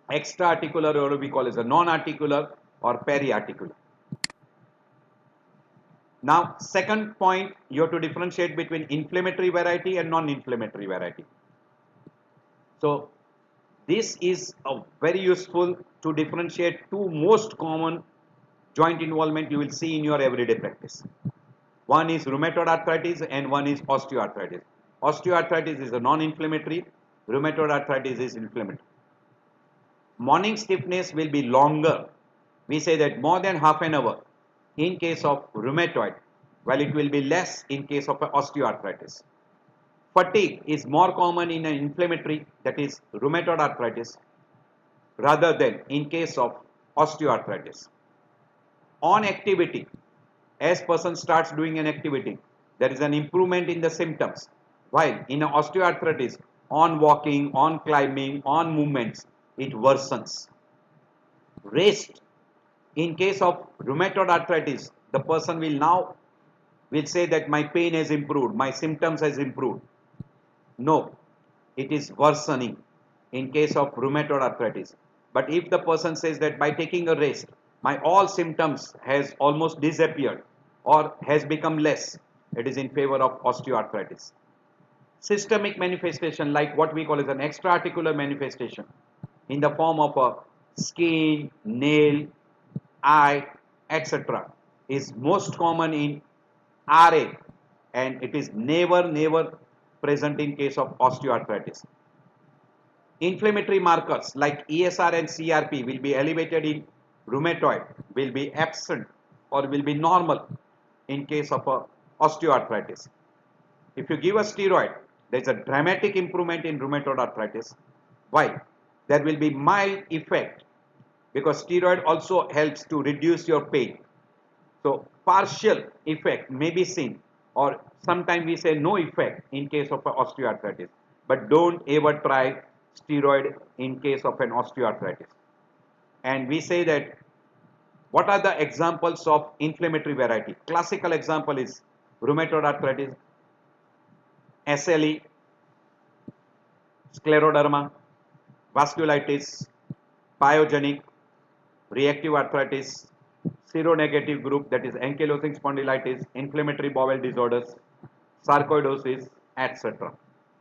extra-articular, or we call as a non-articular or periarticular. Now, second point, you have to differentiate between inflammatory variety and non-inflammatory variety. So this is a very useful to differentiate two most common joint involvement you will see in your everyday practice. One is rheumatoid arthritis and one is osteoarthritis. Osteoarthritis is a non-inflammatory, rheumatoid arthritis is inflammatory. Morning stiffness will be longer. We say that more than half an hour in case of rheumatoid, while it will be less in case of osteoarthritis. Fatigue is more common in an inflammatory, that is rheumatoid arthritis, rather than in case of osteoarthritis. on activity, as person starts doing an activity, there is an improvement in the symptoms. While in osteoarthritis, on walking, on climbing, on movements, it worsens. Rest. In case of rheumatoid arthritis, the person will say that my pain has improved, my symptoms has improved. No, it is worsening in case of rheumatoid arthritis. But if the person says that by taking a rest, my all symptoms has almost disappeared or has become less, it is in favor of osteoarthritis. Systemic manifestation, like what we call as an extra-articular manifestation in the form of a skin, nail, eye, etc., is most common in RA, and it is never present in case of osteoarthritis. Inflammatory markers like ESR and CRP will be elevated in rheumatoid, will be absent or will be normal in case of osteoarthritis. If you give a steroid, there is a dramatic improvement in rheumatoid arthritis. Why? There will be mild effect because steroid also helps to reduce your pain. So partial effect may be seen, or sometimes we say no effect in case of osteoarthritis. But don't ever try steroid in case of an osteoarthritis. And we say that what are the examples of inflammatory variety? Classical example is rheumatoid arthritis, SLE, scleroderma, vasculitis, pyogenic, reactive arthritis, seronegative group, that is ankylosing spondylitis, inflammatory bowel disorders, sarcoidosis, etc.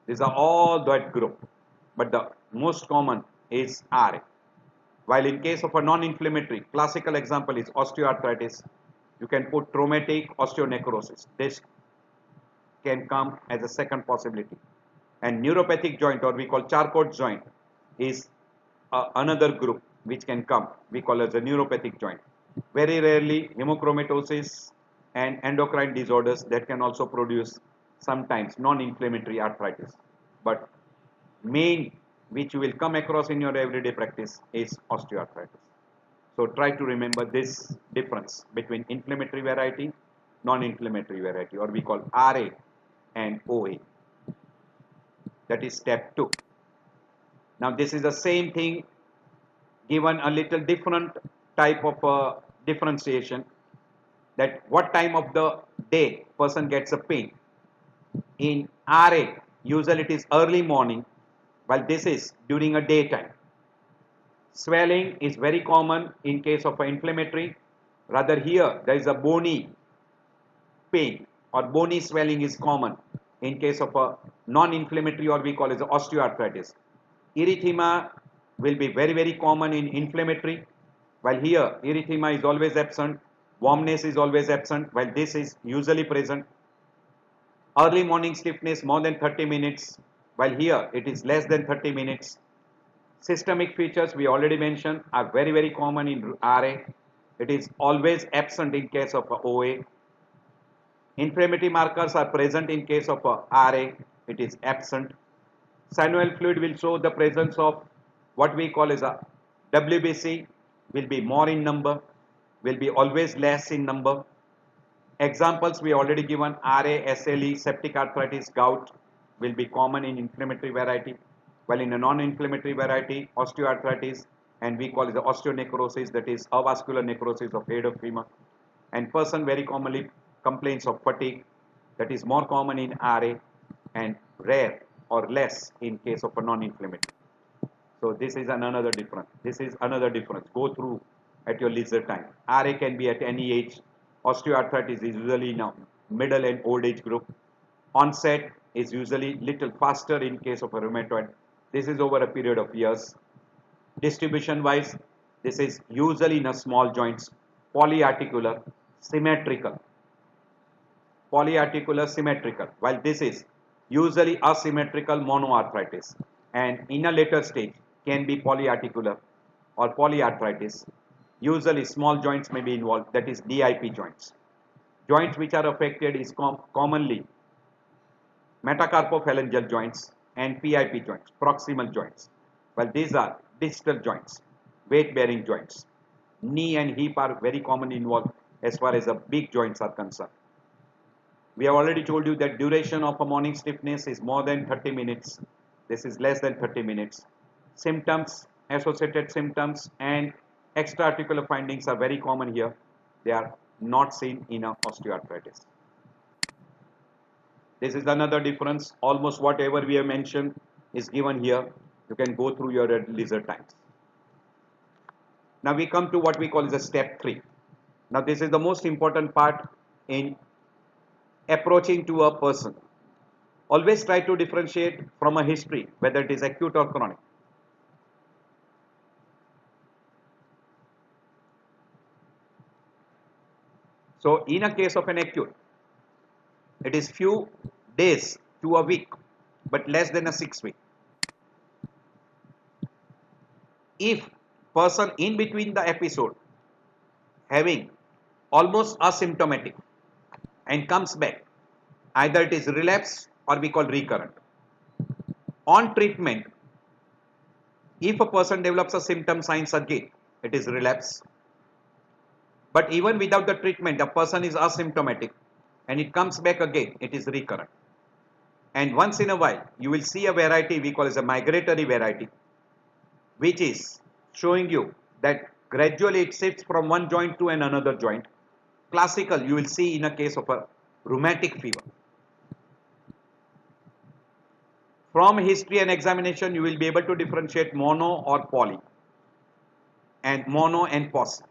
These are all that group, but the most common is RA. While in case of a non-inflammatory, classical example is osteoarthritis. You can put traumatic osteonecrosis. This can come as a second possibility. And neuropathic joint, or we call Charcot joint, is another group which can come. We call as a neuropathic joint. Very rarely hemochromatosis and endocrine disorders that can also produce sometimes non-inflammatory arthritis. But main which you will come across in your everyday practice is osteoarthritis. So try to remember this difference between inflammatory variety, non-inflammatory variety, or we call RA and OA. That is step 2. Now this is the same thing given a little different type of differentiation, that what time of the day person gets a pain. In RA, usually it is early morning, while this is during a daytime. Swelling is very common in case of inflammatory. Rather here there is a bony pain or bony swelling is common in case of a non-inflammatory, or we call it osteoarthritis. Erythema will be very common in inflammatory, while here erythema is always absent, warmness is always absent, while this is usually present. Early morning stiffness more than 30 minutes, while here it is less than 30 minutes. Systemic features we already mentioned are very common in RA. It is always absent in case of OA. Inflammatory markers are present in case of RA. It is absent. Synovial fluid will show the presence of what we call as a WBC, will be more in number, will be always less in number. Examples we already given: RA, SLE, septic arthritis, gout will be common in inflammatory variety, while in a non-inflammatory variety, osteoarthritis, and we call it the osteonecrosis, that is avascular necrosis of head of femur. And person very commonly complains of fatigue, that is more common in RA and rare or less in case of a non-inflammatory. So this is another difference. This is another difference. Go through at your leisure time. RA can be at any age. Osteoarthritis is usually in a middle and old age group. Onset is usually little faster in case of a rheumatoid. This is over a period of years. Distribution wise, this is usually in a small joints, polyarticular, symmetrical. Polyarticular, symmetrical, while this is usually asymmetrical monoarthritis, and in a later stage can be polyarticular or polyarthritis. Usually small joints may be involved, that is DIP joints. Joints which are affected is commonly metacarpophalangeal joints and PIP joints, proximal joints, while these are distal joints, weight bearing joints. knee and hip are very commonly involved as far as the big joints are concerned. We have already told you that duration of a morning stiffness is more than 30 minutes. This is less than 30 minutes. Symptoms, associated symptoms and extra-articular findings are very common here. They are not seen in osteoarthritis. This is another difference. Almost whatever we have mentioned is given here. You can go through your leisure times. Now we come to what we call as a step 3. Now this is the most important part in approaching to a person. Always try to differentiate from a history, whether it is acute or chronic. So in a case of an acute, it is few days to a week, but less than a 6 week. If person in between the episode having almost asymptomatic and comes back, either it is relapse or we call recurrent. On treatment, if a person develops a symptom signs again, it is relapse. But even without the treatment, a person is asymptomatic and it comes back again, it is recurrent. And once in a while, you will see a variety we call as a migratory variety, which is showing you that gradually it shifts from one joint to another joint. Classical, you will see in a case of a rheumatic fever. From history and examination, you will be able to differentiate mono or poly, and mono and pos.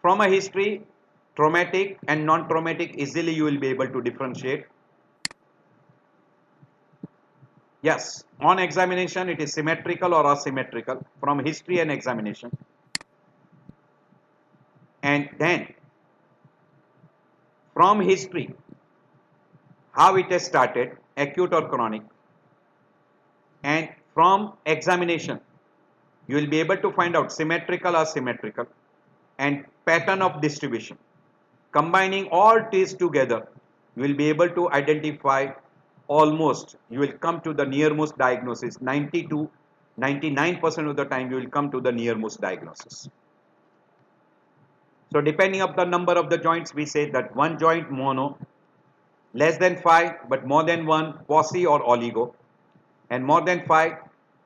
From a history, traumatic and non-traumatic, easily you will be able to differentiate. Yes, on examination it is symmetrical or asymmetrical from history and examination. And then from history, how it has started, acute or chronic, and from examination, you will be able to find out symmetrical or symmetrical and pattern of distribution. Combining all these together, you will be able to identify almost, you will come to the nearmost diagnosis. 90 to 99% of the time, you will come to the nearmost diagnosis. So depending on the number of the joints, we say that one joint mono, less than 5 but more than 1 posse or oligo, and more than 5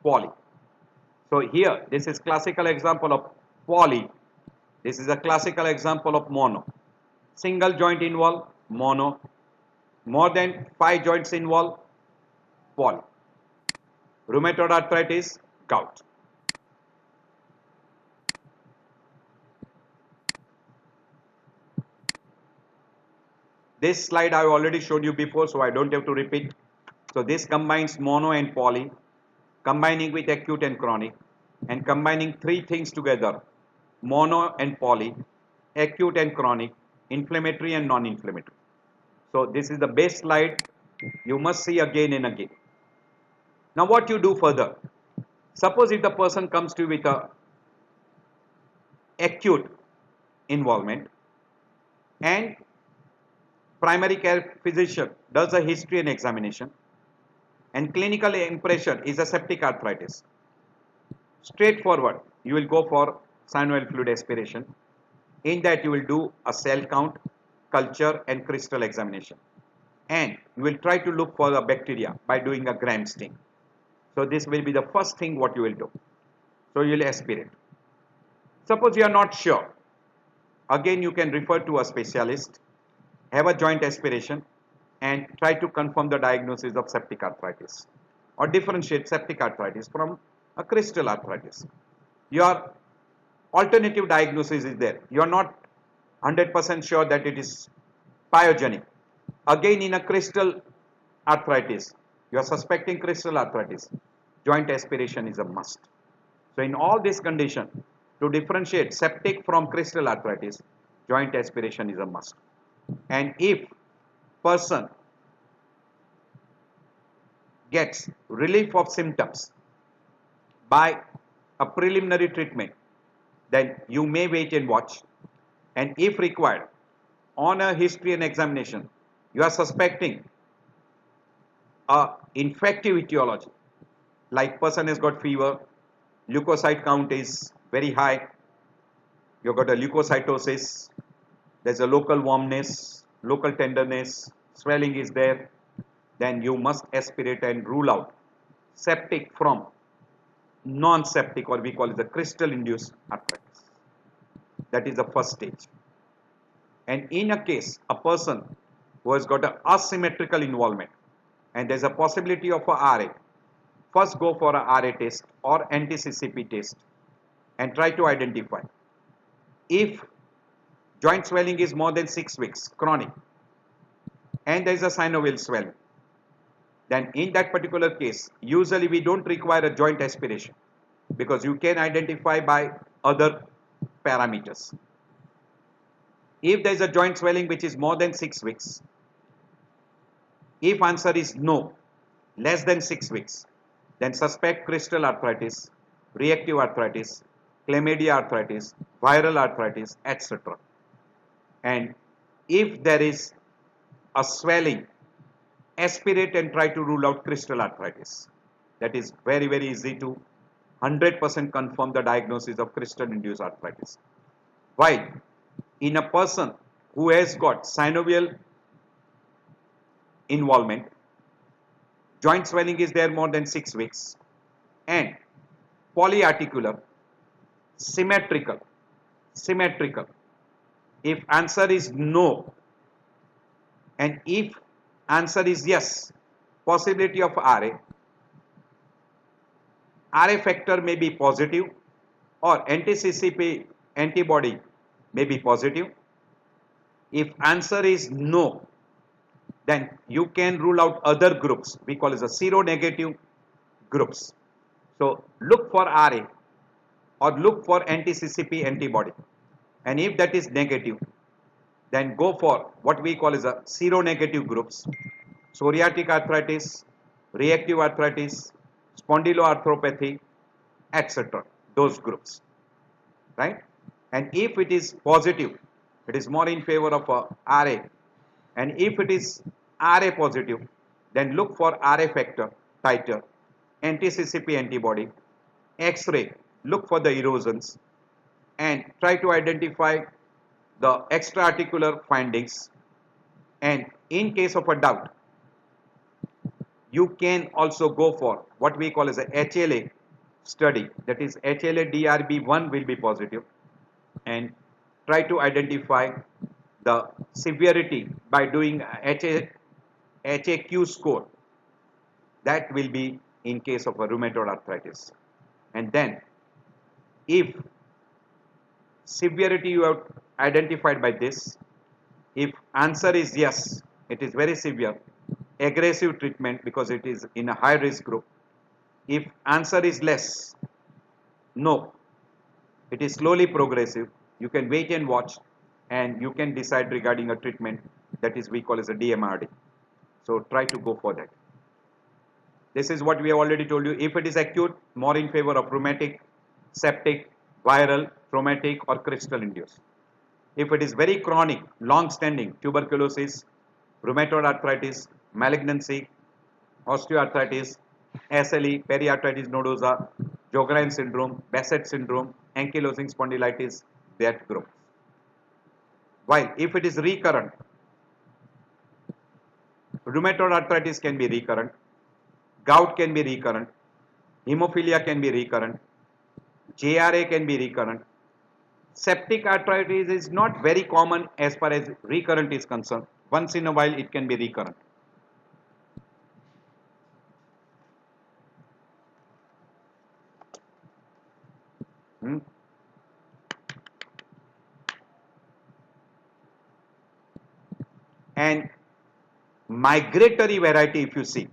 poly. So here this is classical example of poly, this is a classical example of mono. Single joint involved, mono. More than 5 joints involved, poly. Rheumatoid arthritis, gout. This slide I have already showed you before, so I don't have to repeat. So this combines mono and poly, combining with acute and chronic, and combining 3 things together, mono and poly, acute and chronic, inflammatory and non-inflammatory. So this is the best slide you must see again and again. Now what you do further? Suppose if the person comes to you with a acute involvement and primary care physician does a history and examination and clinical impression is a septic arthritis. Straightforward, you will go for synovial fluid aspiration. In that you will do a cell count, culture and crystal examination. And you will try to look for the bacteria by doing a gram stain. So this will be the first thing what you will do. So you will aspirate. Suppose you are not sure. Again you can refer to a specialist, have a joint aspiration and try to confirm the diagnosis of septic arthritis or differentiate septic arthritis from a crystal arthritis. Your alternative diagnosis is there. You are not 100% sure that it is pyogenic. Again in a crystal arthritis, you are suspecting crystal arthritis, joint aspiration is a must. So in all this condition, to differentiate septic from crystal arthritis, joint aspiration is a must. And if person gets relief of symptoms by a preliminary treatment, then you may wait and watch. And if required, on a history and examination, you are suspecting a infective etiology, like person has got fever, leukocyte count is very high, you've got a leukocytosis, there's a local warmness, local tenderness, swelling is there, then you must aspirate and rule out septic from non-septic, or we call it the crystal induced arthritis. That is the first stage. And in a case, a person who has got an asymmetrical involvement and there's a possibility of a RA, first go for a RA test or anti-CCP test and try to identify if joint swelling is more than 6 weeks, chronic, and there is a synovial swelling, then in that particular case, usually we don't require a joint aspiration because you can identify by other parameters. If there is a joint swelling which is more than 6 weeks, if answer is no, less than 6 weeks, then suspect crystal arthritis, reactive arthritis, chlamydia arthritis, viral arthritis, etc. And if there is a swelling, aspirate and try to rule out crystal arthritis. That is very, very easy to 100% confirm the diagnosis of crystal induced arthritis. While in a person who has got synovial involvement, joint swelling is there more than 6 weeks, and polyarticular, symmetrical, if answer is no, and if answer is yes, possibility of RA factor may be positive or anti-CCP antibody may be positive. If answer is no, then you can rule out other groups, we call it a seronegative groups. So look for RA or look for anti-CCP antibody, and if that is negative, then go for what we call as a seronegative groups, psoriatic arthritis, reactive arthritis, spondyloarthropathy, etc. Those groups, right? And if it is positive, it is more in favor of RA, and if it is RA positive, then look for RA factor titer, anti-CCP antibody, X-ray, look for the erosions, and try to identify the extra-articular findings. And in case of a doubt, you can also go for what we call as a HLA study, that is HLA-DRB1 will be positive, and try to identify the severity by doing HAQ score. That will be in case of a rheumatoid arthritis. And then if severity you have identified by this, if answer is yes, it is very severe, aggressive treatment because it is in a high risk group. If answer is less, no, it is slowly progressive, you can wait and watch, and you can decide regarding a treatment, that is we call as a DMRD. So try to go for that. This is what we have already told you. If it is acute, more in favor of rheumatic, septic, viral, traumatic, or crystal induced. If it is very chronic, long standing, tuberculosis, rheumatoid arthritis, malignancy, osteoarthritis, SLE, periarthritis nodosa, Sjogren syndrome, Behcet syndrome, ankylosing spondylitis, that group. While if it is recurrent, rheumatoid arthritis can be recurrent, gout can be recurrent, hemophilia can be recurrent, JRA can be recurrent. Septic arthritis is not very common as far as recurrent is concerned. Once in a while it can be recurrent. And migratory variety, if you see,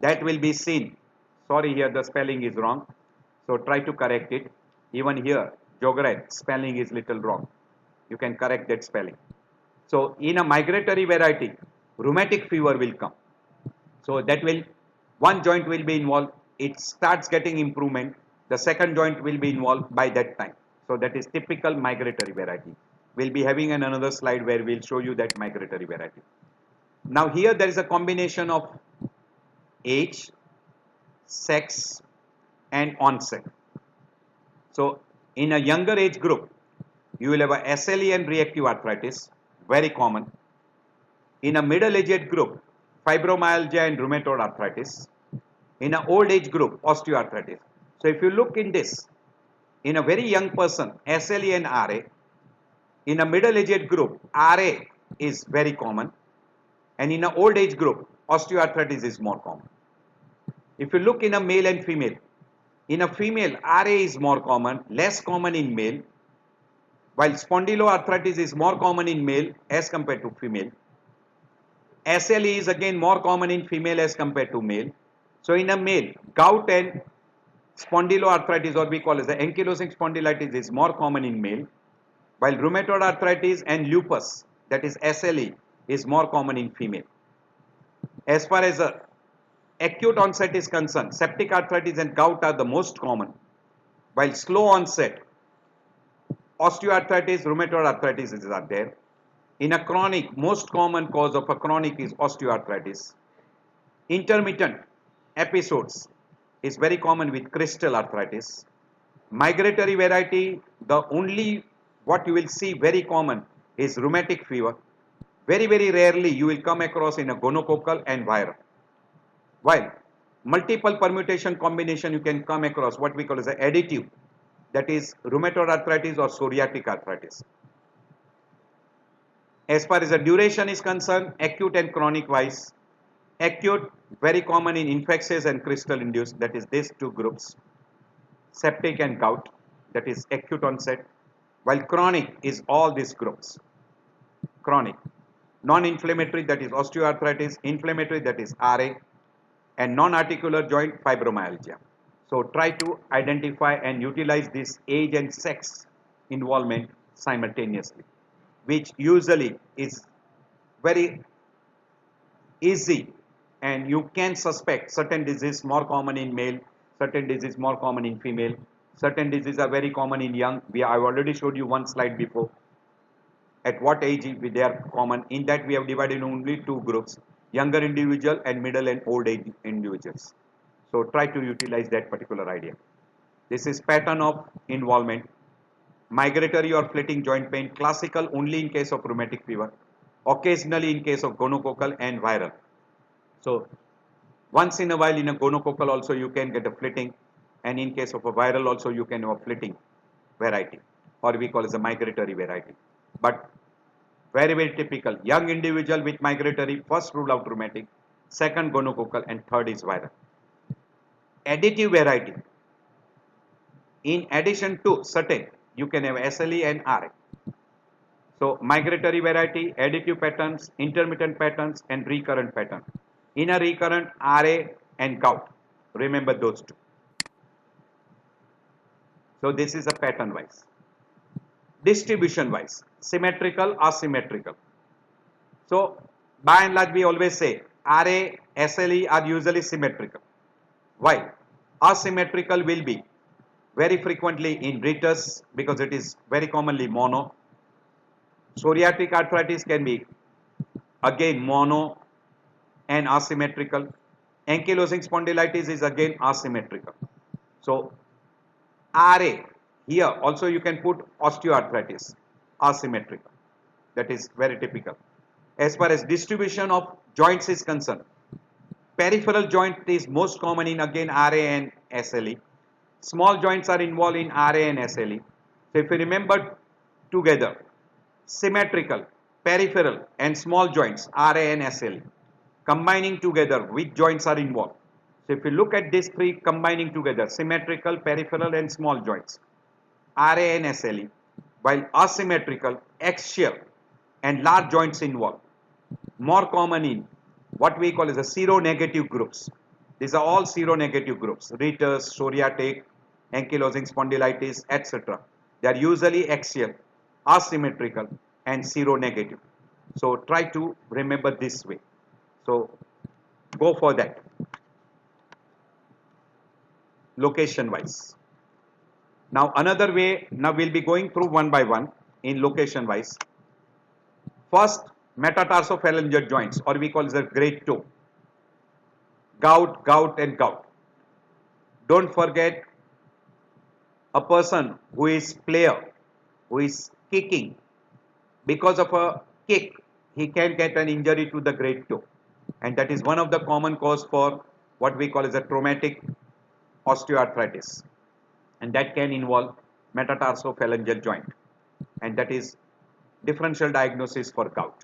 that will be seen. Sorry, here the spelling is wrong, so try to correct it. Even here, Sjogren spelling is little wrong. You can correct that spelling. So in a migratory variety, rheumatic fever will come. So that will, one joint will be involved. It starts getting improvement. The second joint will be involved by that time. So that is typical migratory variety. We'll be having another slide where we'll show you that migratory variety. Now here there is a combination of age, sex, and onset. So in a younger age group, you will have a SLE and reactive arthritis, very common. In a middle aged group, fibromyalgia and rheumatoid arthritis. In an old age group, osteoarthritis. So if you look in this, in a very young person, SLE and RA. In a middle aged group, RA is very common. And in an old age group, osteoarthritis is more common. If you look in a male and female, in a female, RA is more common, less common in male, while spondyloarthritis is more common in male as compared to female. SLE is again more common in female as compared to male. So in a male, gout and spondyloarthritis, or we call as the ankylosing spondylitis, is more common in male, while rheumatoid arthritis and lupus, that is SLE, is more common in female. As far as acute onset is concerned, septic arthritis and gout are the most common, while slow onset, osteoarthritis, rheumatoid arthritis are there. In a chronic, most common cause of a chronic is osteoarthritis. Intermittent episodes is very common with crystal arthritis. Migratory variety, the only what you will see very common is rheumatic fever. Very, very rarely you will come across in a gonococcal and viral. While multiple permutation combination you can come across what we call as an additive, that is rheumatoid arthritis or psoriatic arthritis. As far as the duration is concerned, acute and chronic wise, acute very common in infectious and crystal induced, that is these two groups. Septic and gout, that is acute onset, while chronic is all these groups. Chronic, non-inflammatory, that is osteoarthritis, inflammatory, that is RA, and non-articular joint fibromyalgia. So try to identify and utilize this age and sex involvement simultaneously, which usually is very easy, and you can suspect certain disease more common in male, certain disease more common in female, certain diseases are very common in young. I've already showed you one slide before at what age they are common. In that we have divided only two groups, younger individual and middle and old age individuals. So try to utilize that particular idea. This is pattern of involvement. Migratory or flitting joint pain, classical only in case of rheumatic fever, occasionally in case of gonococcal and viral. So once in a while in a gonococcal also you can get a flitting, and in case of a viral also you can have a flitting variety, or we call as a migratory variety. But very, very typical, young individual with migratory, first rule out rheumatic, second gonococcal, and third is viral. Additive variety, in addition to certain, you can have SLE and RA. So migratory variety, additive patterns, intermittent patterns, and recurrent pattern. In a recurrent, RA and gout, remember those two. So this is a pattern wise. Distribution wise, symmetrical, asymmetrical. So by and large we always say RA, SLE are usually symmetrical. Why? Asymmetrical will be very frequently in Ritus because it is very commonly mono. Psoriatic arthritis can be again mono and asymmetrical. Ankylosing spondylitis is again asymmetrical. So RA, here also you can put osteoarthritis, asymmetrical. That is very typical. As far as distribution of joints is concerned, peripheral joint is most common in again RA and SLE. Small joints are involved in RA and SLE. So if you remember together, symmetrical, peripheral and small joints, RA and SLE, combining together, which joints are involved? So if you look at these three combining together, symmetrical, peripheral and small joints, RA and SLE, while asymmetrical, axial and large joints involved, more common in what we call as the seronegative groups. These are all seronegative groups, Ritus, psoriatic, ankylosing spondylitis, etc. They are usually axial, asymmetrical and seronegative. So try to remember this way. So go for that. Location wise. Now another way, now we'll be going through one by one in location wise. First, metatarsophalangeal joints, or we call it the great toe. Gout, gout and gout. Don't forget a person who is player, who is kicking, because of a kick, he can get an injury to the great toe. And that is one of the common cause for what we call as a traumatic osteoarthritis. And that can involve metatarsophalangeal joint. And that is differential diagnosis for gout.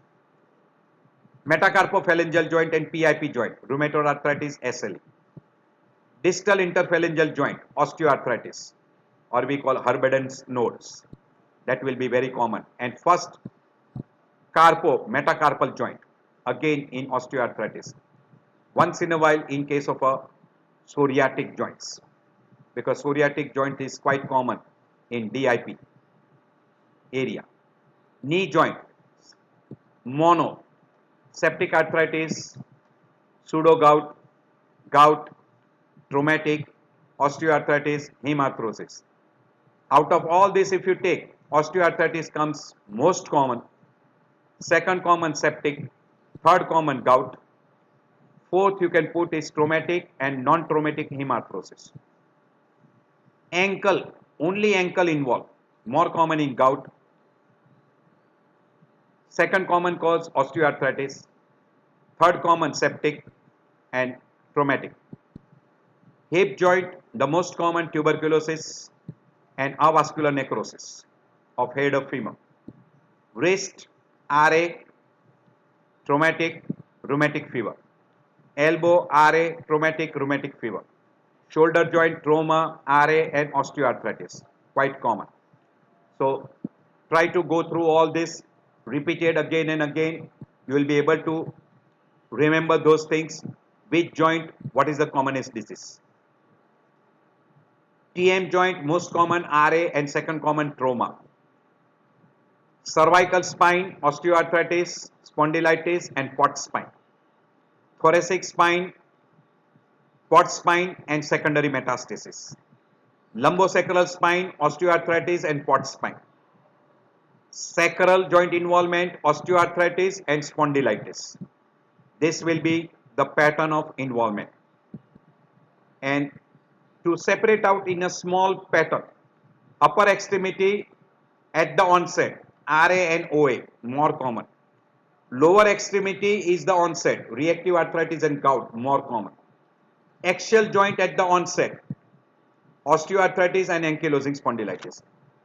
Metacarpophalangeal joint and PIP joint, rheumatoid arthritis, SLE. Distal interphalangeal joint, osteoarthritis, or we call Herberdens nodes. That will be very common. And first, metacarpal joint, again in osteoarthritis. Once in a while in case of a psoriatic joints, because psoriatic joint is quite common in DIP area. Knee joint, mono, septic arthritis, pseudo gout, gout, traumatic, osteoarthritis, hemarthrosis. Out of all this, if you take, osteoarthritis comes most common, second common septic, third common gout, fourth you can put is traumatic and non-traumatic hemarthrosis. Ankle, only ankle involved, more common in gout. Second common cause osteoarthritis, third common septic and traumatic. Hip joint, the most common tuberculosis and avascular necrosis of head of femur. Wrist, RA, traumatic, rheumatic fever. Elbow, RA, traumatic, rheumatic fever. Shoulder joint, trauma, RA and osteoarthritis, quite common. So try to go through all this, repeat it again and again. You will be able to remember those things. Which joint, what is the commonest disease? TM joint, most common RA and second common trauma. Cervical spine, osteoarthritis, spondylitis and pot spine. Thoracic spine, pot spine and secondary metastasis. Lumbosacral spine, osteoarthritis and pot spine. Sacral joint involvement, osteoarthritis and spondylitis. This will be the pattern of involvement. And to separate out in a small pattern, upper extremity at the onset, RA and OA, more common. Lower extremity is the onset, reactive arthritis and gout, more common. Axial joint at the onset, osteoarthritis and ankylosing spondylitis.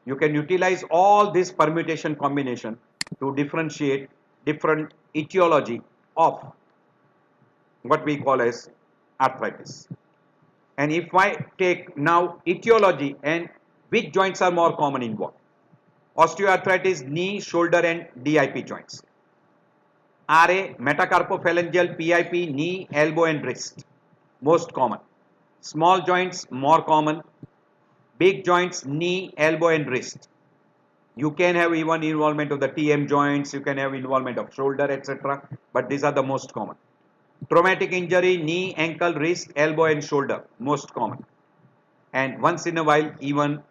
You can utilize all this permutation combination to differentiate different etiology of what we call as arthritis. And if I take now etiology and which joints are more common involved? Osteoarthritis, knee, shoulder and DIP joints. RA, metacarpophalangeal, PIP, knee, elbow and wrist, most common. Small joints, more common. Big joints, knee, elbow and wrist. You can have even involvement of the TM joints, you can have involvement of shoulder, etc. But these are the most common. Traumatic injury, knee, ankle, wrist, elbow and shoulder, most common. And once in a while even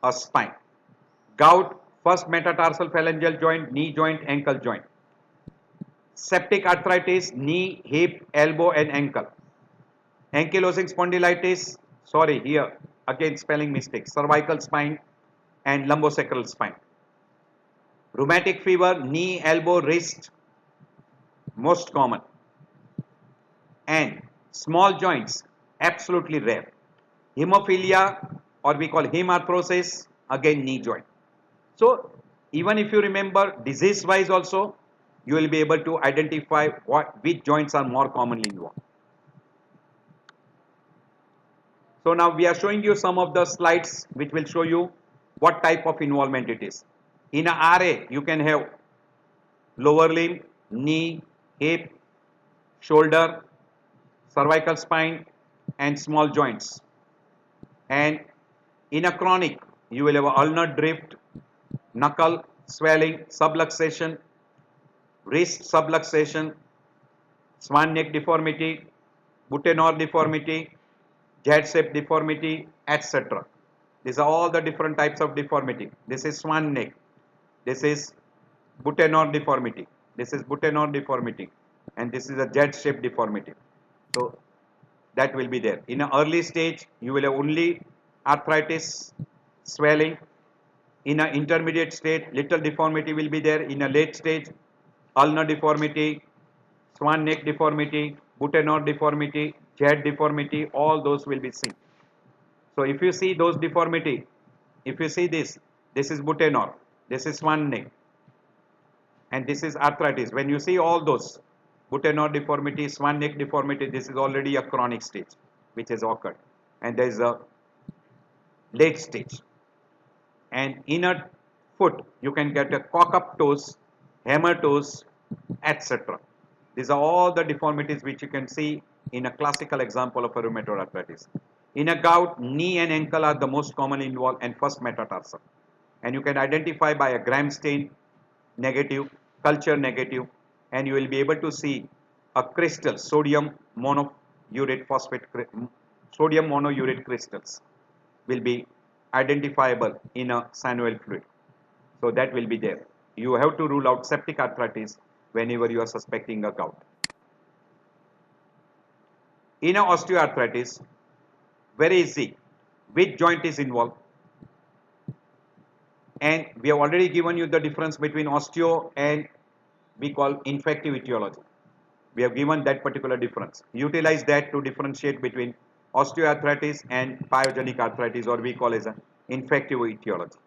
a spine. Gout, first metatarsal phalangeal joint, knee joint, ankle joint. Septic arthritis, knee, hip, elbow and ankle. Ankylosing spondylitis, sorry here again spelling mistake, cervical spine and lumbosacral spine. Rheumatic fever, knee, elbow, wrist, most common. And small joints, absolutely rare. Hemophilia, or we call hemarthrosis, again knee joint. So even if you remember disease wise also, you will be able to identify which joints are more commonly involved. So now we are showing you some of the slides which will show you what type of involvement it is. In a RA, you can have lower limb, knee, hip, shoulder, cervical spine and small joints. And in a chronic, you will have a ulnar drift, knuckle swelling, subluxation, wrist subluxation, swan neck deformity, Butenor deformity, Z-shaped deformity, etc. These are all the different types of deformity. This is swan neck. This is Butenor deformity. This is Butenor deformity. And this is a Z-shaped deformity. So that will be there. In an early stage, you will have only arthritis swelling. In an intermediate state, little deformity will be there. In a late stage, ulnar deformity, swan neck deformity, Butenor deformity, jet deformity, all those will be seen. So if you see those deformity, if you see this is Butenor, this is swan neck, and this is arthritis. When you see all those, Butenor deformity, swan neck deformity, this is already a chronic stage which has occurred, and there is a late stage. And in a foot, you can get a cock up toes, hammer toes, etc. These are all the deformities which you can see in a classical example of a rheumatoid arthritis. In a gout, knee and ankle are the most commonly involved and first metatarsal. And you can identify by a gram stain negative, culture negative, and you will be able to see a crystal, sodium monourate crystals will be identifiable in a synovial fluid. So that will be there. You have to rule out septic arthritis whenever you are suspecting a gout. In a osteoarthritis, very easy. Which joint is involved? And we have already given you the difference between osteo and we call infective etiology. We have given that particular difference. Utilize that to differentiate between osteoarthritis and pyogenic arthritis, or we call as an infective etiology.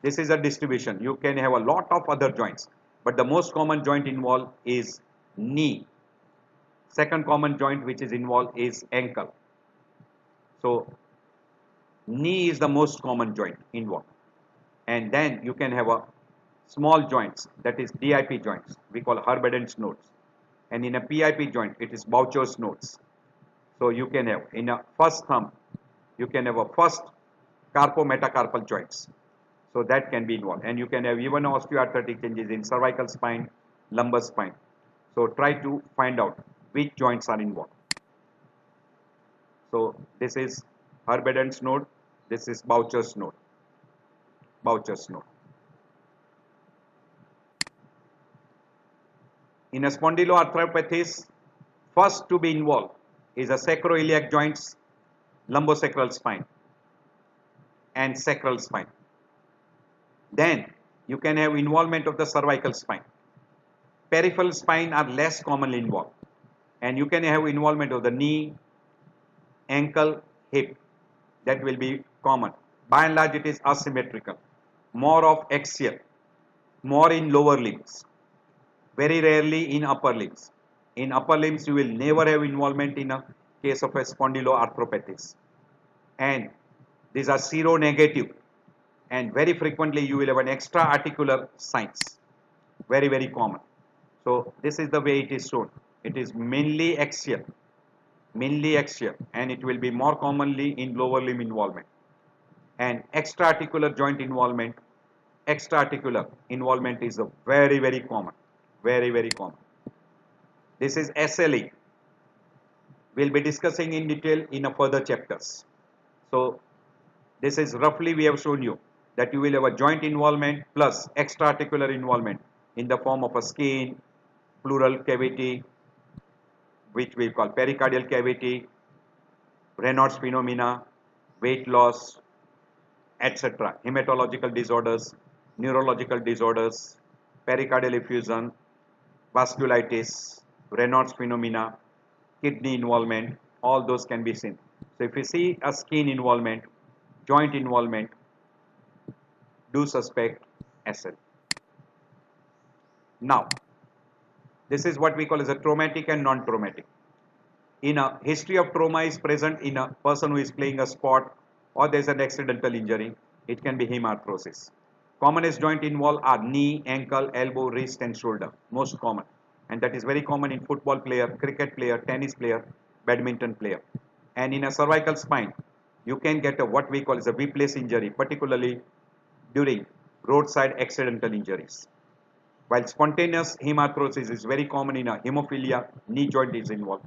This is a distribution. You can have a lot of other joints, but the most common joint involved is knee. Second common joint which is involved is ankle. So knee is the most common joint involved, and then you can have a small joints, that is DIP joints, we call Herberdens nodes, and in a PIP joint it is Boucher's nodes. So you can have in a first thumb, you can have a first carpometacarpal joints, so that can be involved, and you can have even osteoarthritic changes in cervical spine, lumbar spine. So try to find out which joints are involved. So this is Herberdens node, this is Boucher's node. Boucher's node. In a spondyloarthropathies, first to be involved is a sacroiliac joints, lumbosacral spine and sacral spine. Then you can have involvement of the cervical spine. Peripheral spine are less commonly involved, and you can have involvement of the knee, ankle, hip. That will be common. By and large it is asymmetrical, more of axial, more in lower limbs, very rarely in upper limbs. In upper limbs you will never have involvement in a case of a spondyloarthropathies, and these are seronegative, and very frequently you will have an extra articular signs, very common. So this is the way it is shown. It is mainly axial, and it will be more commonly in lower limb involvement. And extra articular joint involvement, is a very common, very common. This is SLE. We'll be discussing in detail in a further chapters. So this is roughly we have shown you that you will have a joint involvement plus extra articular involvement in the form of a skin, pleural cavity, which we call pericardial cavity, Raynaud's phenomena, weight loss, etc. Hematological disorders, neurological disorders, pericardial effusion, vasculitis, Raynaud's phenomena, kidney involvement, all those can be seen. So if you see a skin involvement, joint involvement, do suspect SL. Now, this is what we call as a traumatic and non-traumatic. In a history of trauma is present in a person who is playing a sport, or there is an accidental injury. It can be hemarthrosis. Commonest joint involved are knee, ankle, elbow, wrist and shoulder, most common, and that is very common in football player, cricket player, tennis player, badminton player. And in a cervical spine, you can get a what we call as a whiplash injury, particularly during roadside accidental injuries. While spontaneous hemarthrosis is very common in a hemophilia, knee joint is involved.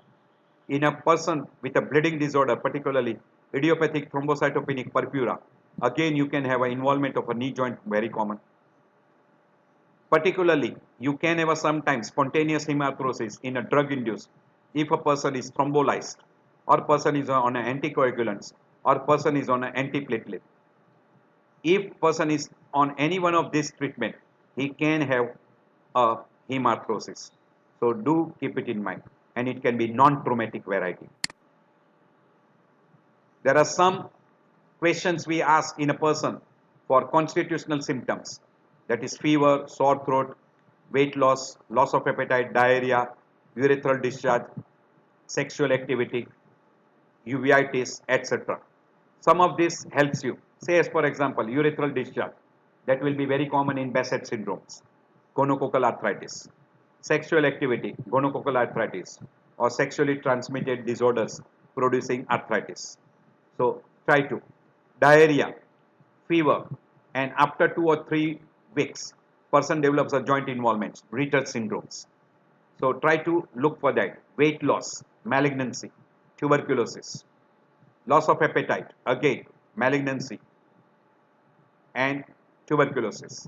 In a person with a bleeding disorder, particularly idiopathic thrombocytopenic purpura, again you can have an involvement of a knee joint, very common. Particularly, you can have a sometimes spontaneous hemarthrosis in a drug induced if a person is thrombolized or person is on an anticoagulants or person is on an antiplatelet. If person is on any one of these treatment, he can have a hemarthrosis. So do keep it in mind, and it can be non-traumatic variety. There are some questions we ask in a person for constitutional symptoms, that is fever, sore throat, weight loss, loss of appetite, diarrhea, urethral discharge, sexual activity, uveitis, etc. Some of this helps you. Say as for example, urethral discharge, that will be very common in Behcet syndromes, gonococcal arthritis, sexual activity, gonococcal arthritis, or sexually transmitted disorders producing arthritis. So try to. Diarrhea, fever, and after 2 or 3 weeks, person develops a joint involvement, Ritter syndromes. So try to look for that. Weight loss, malignancy, tuberculosis, loss of appetite, again, malignancy, and tuberculosis,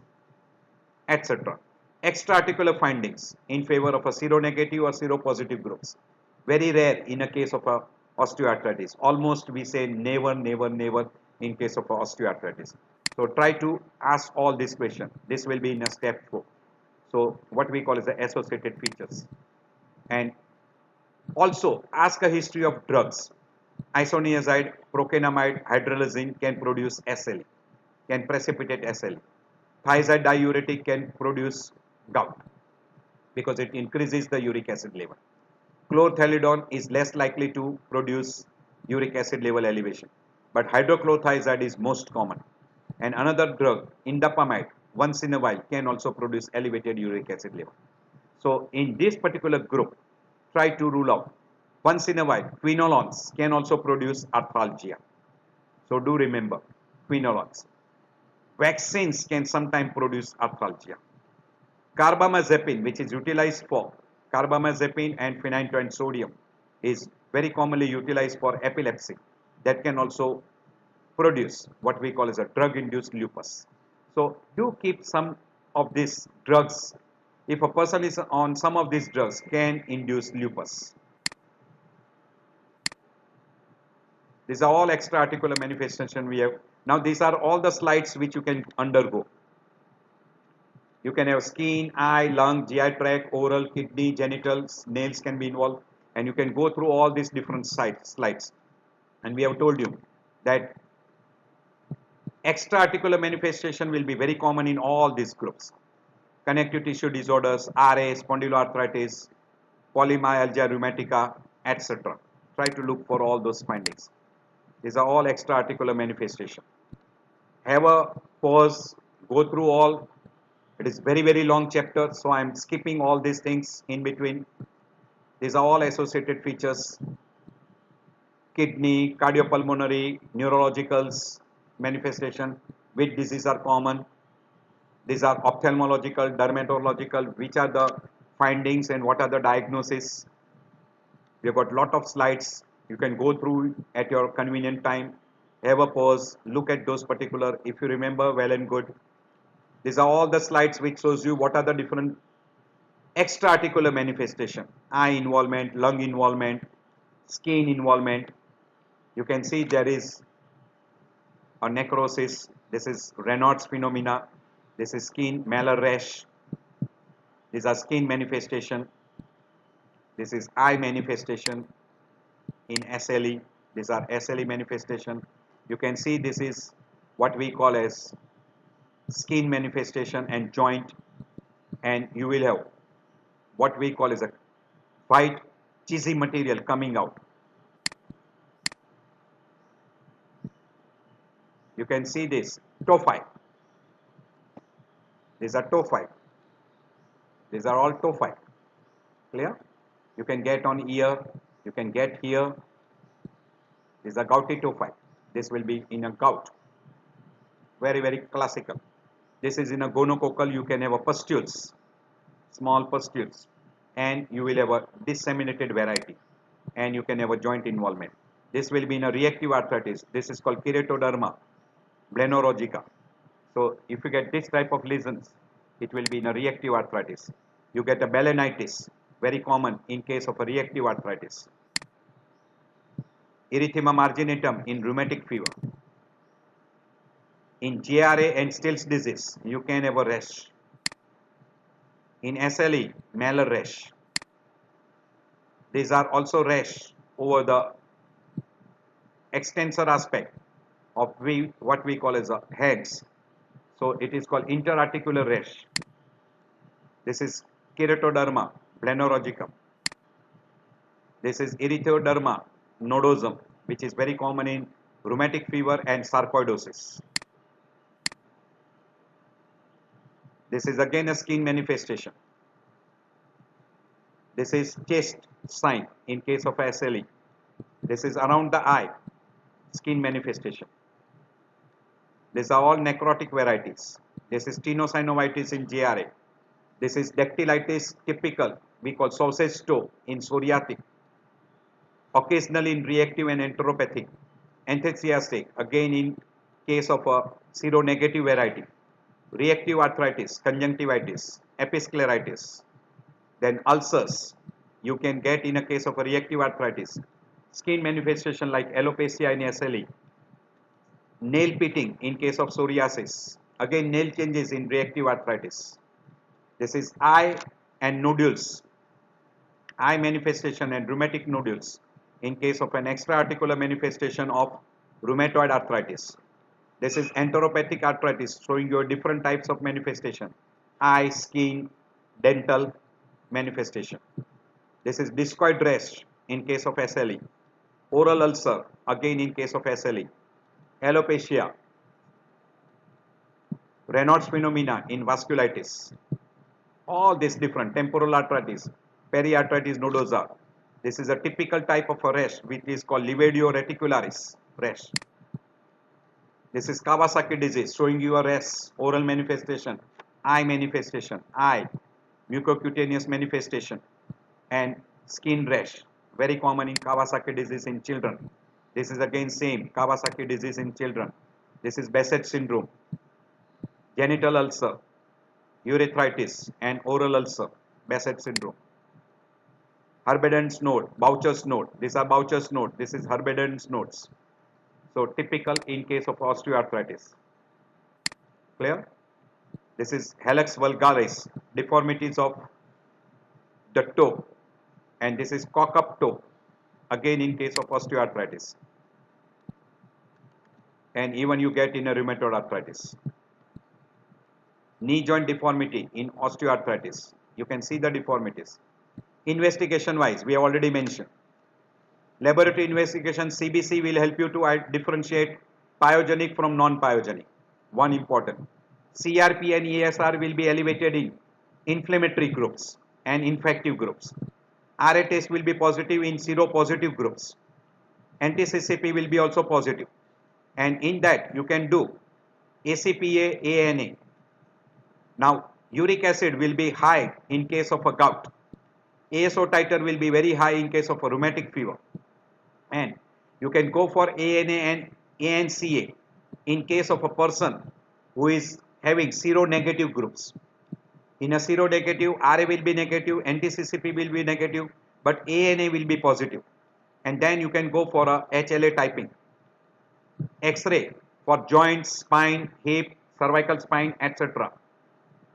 etc. Extra-articular findings in favor of a seronegative or seropositive groups. Very rare in a case of a osteoarthritis. Almost we say never, never, never in case of a osteoarthritis. So try to ask all these questions. This will be in a step 4. So what we call is the associated features. And also ask a history of drugs. Isoniazid, procainamide, hydralazine can produce SLE, can precipitate SLE. Thiazide diuretic can produce gout because it increases the uric acid level. Chlorthalidone is less likely to produce uric acid level elevation, but hydrochlorothiazide is most common. And another drug, indapamide, once in a while can also produce elevated uric acid level. So in this particular group, try to rule out. Once in a while, quinolones can also produce arthralgia. So do remember, quinolones. Vaccines can sometimes produce arthralgia. Carbamazepine, which is utilized for carbamazepine and phenytoin sodium, is very commonly utilized for epilepsy. That can also produce what we call as a drug-induced lupus. So do keep some of these drugs. If a person is on some of these drugs, can induce lupus. These are all extra-articular manifestation we have. Now these are all the slides which you can undergo. You can have skin, eye, lung, GI tract, oral, kidney, genitals, nails can be involved, and you can go through all these different slides. And we have told you that extra-articular manifestation will be very common in all these groups. Connective tissue disorders, RA, spondyloarthritis, polymyalgia rheumatica, etc. Try to look for all those findings. These are all extra-articular manifestation. Have a pause, go through all. It is very, very long chapter, so I am skipping all these things in between. These are all associated features. Kidney, cardiopulmonary, neurologicals, manifestation, which diseases are common. These are ophthalmological, dermatological, which are the findings and what are the diagnoses. We have got lot of slides. You can go through at your convenient time. Have a pause, look at those particular, if you remember, well and good. These are all the slides which shows you what are the different extra-articular manifestation. Eye involvement, lung involvement, skin involvement. You can see there is a necrosis. This is Raynaud's phenomena. This is skin malar rash. These are skin manifestation. This is eye manifestation in SLE. These are SLE manifestation. You can see this is what we call as skin manifestation and joint, and you will have what we call as a white cheesy material coming out. You can see this tophi. These are tophi. These are all tophi. Clear? You can get on ear. You can get here. These are gouty tophi. This will be in a gout. Very, very classical. This is in a gonococcal. You can have a pustules, small pustules, and you will have a disseminated variety, and you can have a joint involvement. This will be in a reactive arthritis. This is called keratoderma blenorogica. So if you get this type of lesions, it will be in a reactive arthritis. You get a balanitis, very common in case of a reactive arthritis. erythema marginatum in rheumatic fever. In GRA and Still's disease, you can have a rash. In SLE, malar rash. These are also rash over the extensor aspect of what we call as a heads. So it is called interarticular rash. This is keratoderma blennorhagicum. This is erythroderma nodosum, which is very common in rheumatic fever and sarcoidosis. This is again a skin manifestation. This is chest sign in case of SLE. This is around the eye, skin manifestation. These are all necrotic varieties. This is tenosynovitis in GRA. This is dactylitis typical, we call sausage toe in psoriatic. Occasionally in reactive and enteropathic. Enthusiastic, again in case of a seronegative variety. Reactive arthritis, conjunctivitis, episcleritis. Then ulcers, you can get in a case of a reactive arthritis. Skin manifestation like alopecia in SLE. Nail pitting in case of psoriasis. Again nail changes in reactive arthritis. This is eye and nodules. Eye manifestation and rheumatic nodules in case of an extra-articular manifestation of rheumatoid arthritis. This is enteropathic arthritis showing you different types of manifestation. Eye, skin, dental manifestation. This is discoid rash in case of SLE. Oral ulcer again in case of SLE. Alopecia. Raynaud's phenomena in vasculitis. All these different temporal arthritis, periarthritis nodosa. This is a typical type of a rash which is called livedo reticularis rash. This is Kawasaki disease showing you a rash, oral manifestation, eye manifestation, eye, mucocutaneous manifestation, and skin rash. Very common in Kawasaki disease in children. This is again same Kawasaki disease in children. This is Behçet syndrome, genital ulcer, urethritis, and oral ulcer, Behçet syndrome. Herberdens node, Boucher's node. These are Boucher's node. This is Herberdens nodes. So typical in case of osteoarthritis. Clear? This is hallux vulgaris, deformities of the toe, and this is cock-up toe, again in case of osteoarthritis. And even you get in a rheumatoid arthritis. Knee joint deformity in osteoarthritis. You can see the deformities. Investigation wise, we have already mentioned. Laboratory investigation, CBC will help you to differentiate pyogenic from non-pyogenic. One important. CRP and ESR will be elevated in inflammatory groups and infective groups. RA test will be positive in seropositive groups. Anti-CCP will be also positive. And in that you can do ACPA, ANA. Now uric acid will be high in case of a gout. ASO titer will be very high in case of a rheumatic fever. And you can go for ANA and ANCA in case of a person who is having seronegative groups. In a seronegative, RA will be negative, anti-CCP will be negative, but ANA will be positive. And then you can go for a HLA typing. X-ray for joints, spine, hip, cervical spine, etc.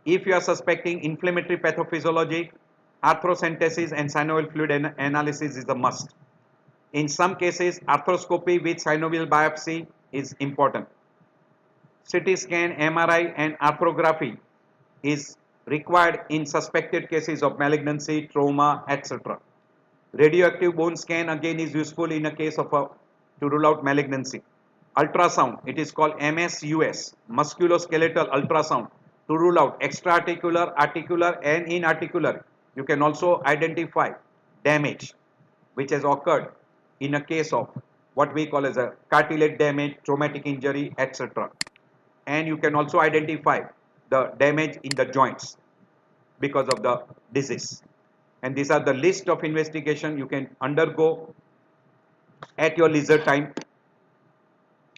If you are suspecting inflammatory pathophysiology, arthrocentesis and synovial fluid analysis is a must. In some cases, arthroscopy with synovial biopsy is important. CT scan, MRI and arthrography is required in suspected cases of malignancy, trauma, etc. Radioactive bone scan again is useful in a case of to rule out malignancy. Ultrasound, it is called MSUS, musculoskeletal ultrasound, to rule out extraarticular, articular and inarticular. You can also identify damage which has occurred in a case of what we call as a cartilage damage, traumatic injury, etc. And you can also identify the damage in the joints because of the disease. And these are the list of investigation you can undergo at your leisure time.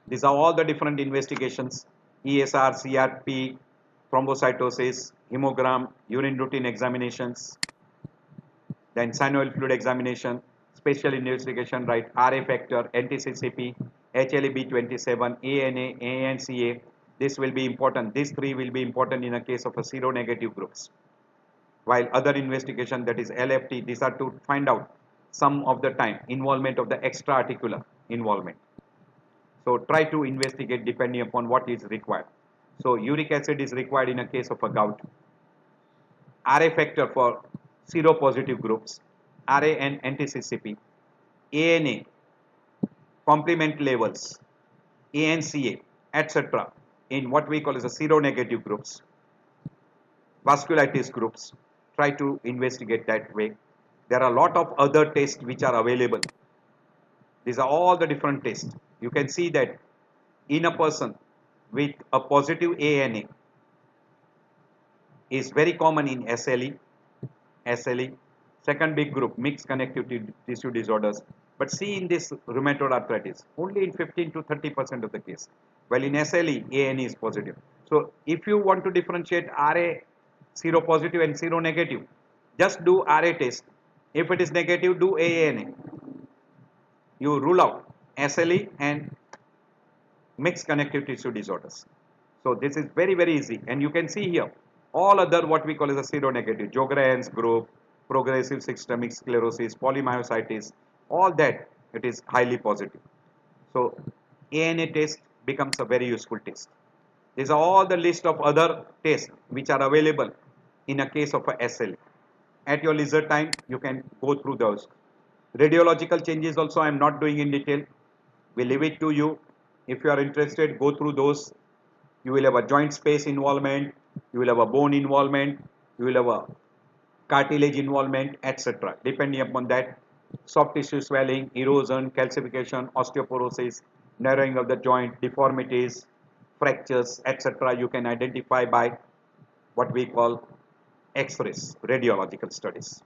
These are all the different investigations: ESR, CRP, thrombocytosis, hemogram, urine routine examinations, then synovial fluid examination, special investigation, right? RA factor, anti-CCP, HLA-B27, ANA, ANCA. This will be important. These three will be important in a case of a seronegative groups. While other investigation, that is LFT, these are to find out some of the time involvement of the extra-articular involvement. So try to investigate depending upon what is required. So uric acid is required in a case of a gout. RA factor for seropositive groups, RA and anti-CCP, ANA, complement levels, ANCA, etc. in what we call as a seronegative groups, vasculitis groups. Try to investigate that way. There are a lot of other tests which are available. These are all the different tests. You can see that in a person with a positive ANA is very common in SLE, second big group, mixed connective tissue disorders. But see in this rheumatoid arthritis, only in 15 to 30% of the case. While in SLE, ANA is positive. So if you want to differentiate RA seropositive and seronegative, just do RA test. If it is negative, do ANA. You rule out SLE and mixed connective tissue disorders. So this is very, very easy. And you can see here, all other what we call as a seronegative, Sjogren's group, progressive systemic sclerosis, polymyositis, all that, it is highly positive. So ANA test becomes a very useful test. These are all the list of other tests which are available in a case of a SLE. At your leisure time, you can go through those. Radiological changes also I am not doing in detail. We leave it to you. If you are interested, go through those. You will have a joint space involvement, you will have a bone involvement, you will have a cartilage involvement, etc. Depending upon that, soft tissue swelling, erosion, calcification, osteoporosis, narrowing of the joint, deformities, fractures, etc. you can identify by what we call X-rays, radiological studies.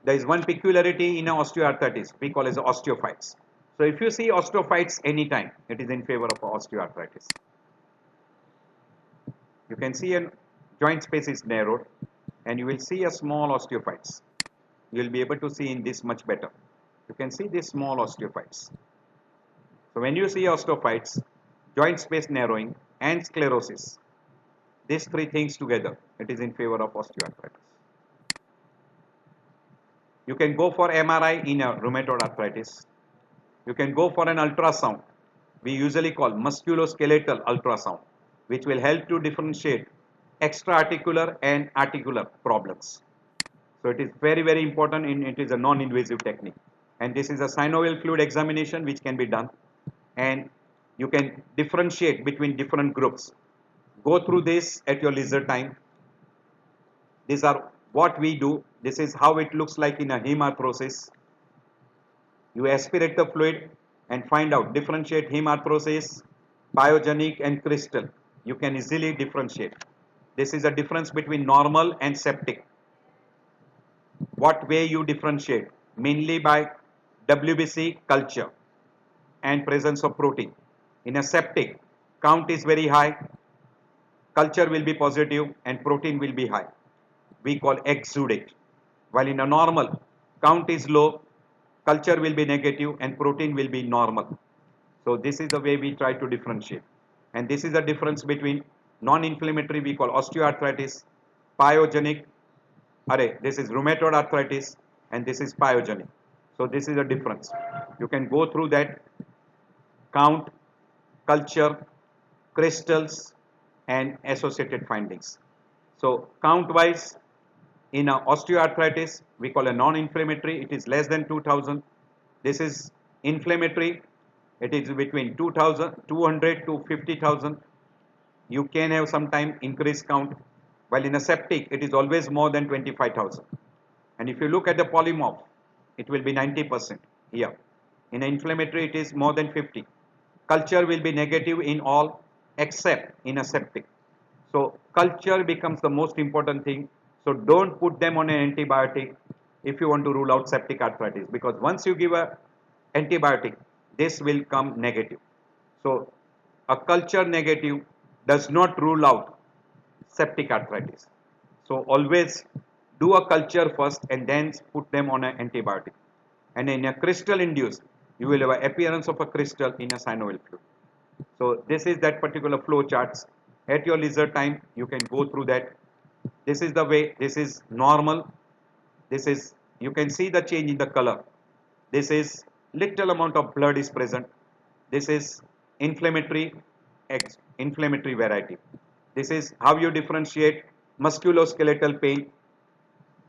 There is one peculiarity in osteoarthritis, we call as osteophytes. So if you see osteophytes anytime, it is in favor of osteoarthritis. You can see a joint space is narrowed and you will see a small osteophytes. You will be able to see in this much better. You can see these small osteophytes. So when you see osteophytes, joint space narrowing and sclerosis, these three things together, it is in favor of osteoarthritis. You can go for MRI in a rheumatoid arthritis. You can go for an ultrasound. We usually call musculoskeletal ultrasound, which will help to differentiate extra-articular and articular problems. So it is very, very important, and it is a non-invasive technique. And this is a synovial fluid examination which can be done. And you can differentiate between different groups. Go through this at your leisure time. These are what we do. This is how it looks like in a hemarthrosis. You aspirate the fluid and find out, differentiate hemarthrosis, pyogenic and crystal. You can easily differentiate. This is a difference between normal and septic. What way you differentiate? Mainly by WBC culture and presence of protein. In a septic, count is very high, culture will be positive and protein will be high. We call exudate. While in a normal, count is low, culture will be negative and protein will be normal. So this is the way we try to differentiate. And this is the difference between non-inflammatory, we call osteoarthritis, pyogenic, this is rheumatoid arthritis, and this is pyogenic. So this is the difference. You can go through that, count, culture, crystals, and associated findings. So count wise, in osteoarthritis, we call a non-inflammatory, it is less than 2000. This is inflammatory, it is between 200 to 50,000. You can have sometime increased count. While in a septic, it is always more than 25,000. And if you look at the polymorph, it will be 90% here. In inflammatory, it is more than 50. Culture will be negative in all except in a septic. So culture becomes the most important thing. So don't put them on an antibiotic if you want to rule out septic arthritis, because once you give a antibiotic, this will come negative. So a culture negative does not rule out septic arthritis. So always do a culture first and then put them on an antibiotic. And in a crystal induced, you will have an appearance of a crystal in a synovial fluid. So this is that particular flow charts. At your leisure time, you can go through that. This is the way, this is normal. This is, you can see the change in the color. This is little amount of blood is present. This is inflammatory, inflammatory variety. This is how you differentiate musculoskeletal pain,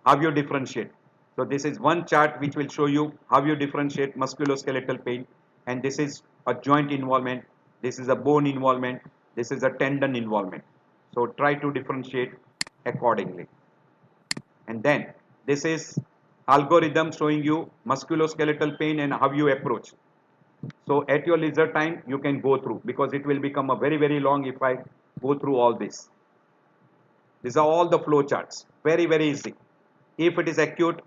how you differentiate. So this is one chart which will show you how you differentiate musculoskeletal pain, and this is a joint involvement, this is a bone involvement, this is a tendon involvement. So try to differentiate accordingly. And then this is algorithm showing you musculoskeletal pain and how you approach. So at your leisure time you can go through, because it will become a very long if I go through all this. These are all the flow charts, very easy. If it is acute,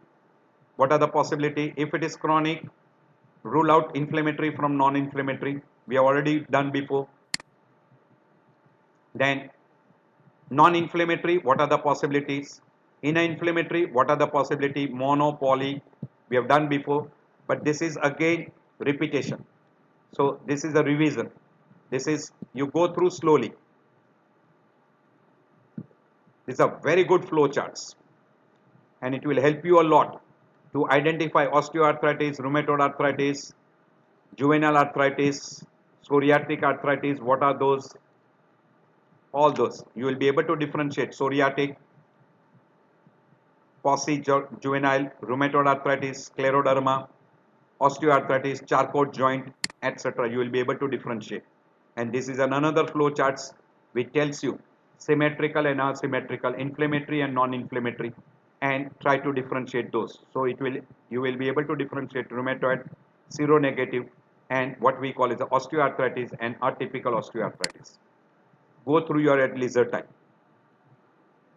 what are the possibility? If it is chronic, rule out inflammatory from non-inflammatory. We have already done before. Then non-inflammatory, what are the possibilities? In an inflammatory, what are the possibility? Mono, poly, we have done before, but this is again repetition. So this is a revision. This is, you go through slowly. These are very good flow charts, and it will help you a lot to identify osteoarthritis, rheumatoid arthritis, juvenile arthritis, psoriatic arthritis. What are those? All those you will be able to differentiate: psoriatic, juvenile, rheumatoid arthritis, scleroderma, osteoarthritis, Charcot joint, etc. You will be able to differentiate. And this is another flow charts which tells you symmetrical and asymmetrical, inflammatory and non-inflammatory, and try to differentiate those. So you will be able to differentiate rheumatoid, seronegative, and what we call is the osteoarthritis and atypical osteoarthritis. Go through your at leisure time.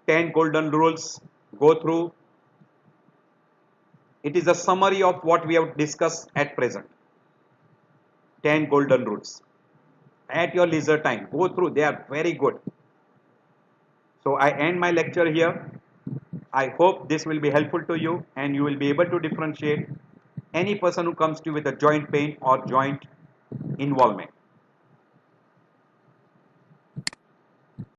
10 golden rules. Go through. It is a summary of what we have discussed at present. 10 golden rules. At your leisure time, go through. They are very good. So I end my lecture here. I hope this will be helpful to you, and you will be able to differentiate any person who comes to you with a joint pain or joint involvement.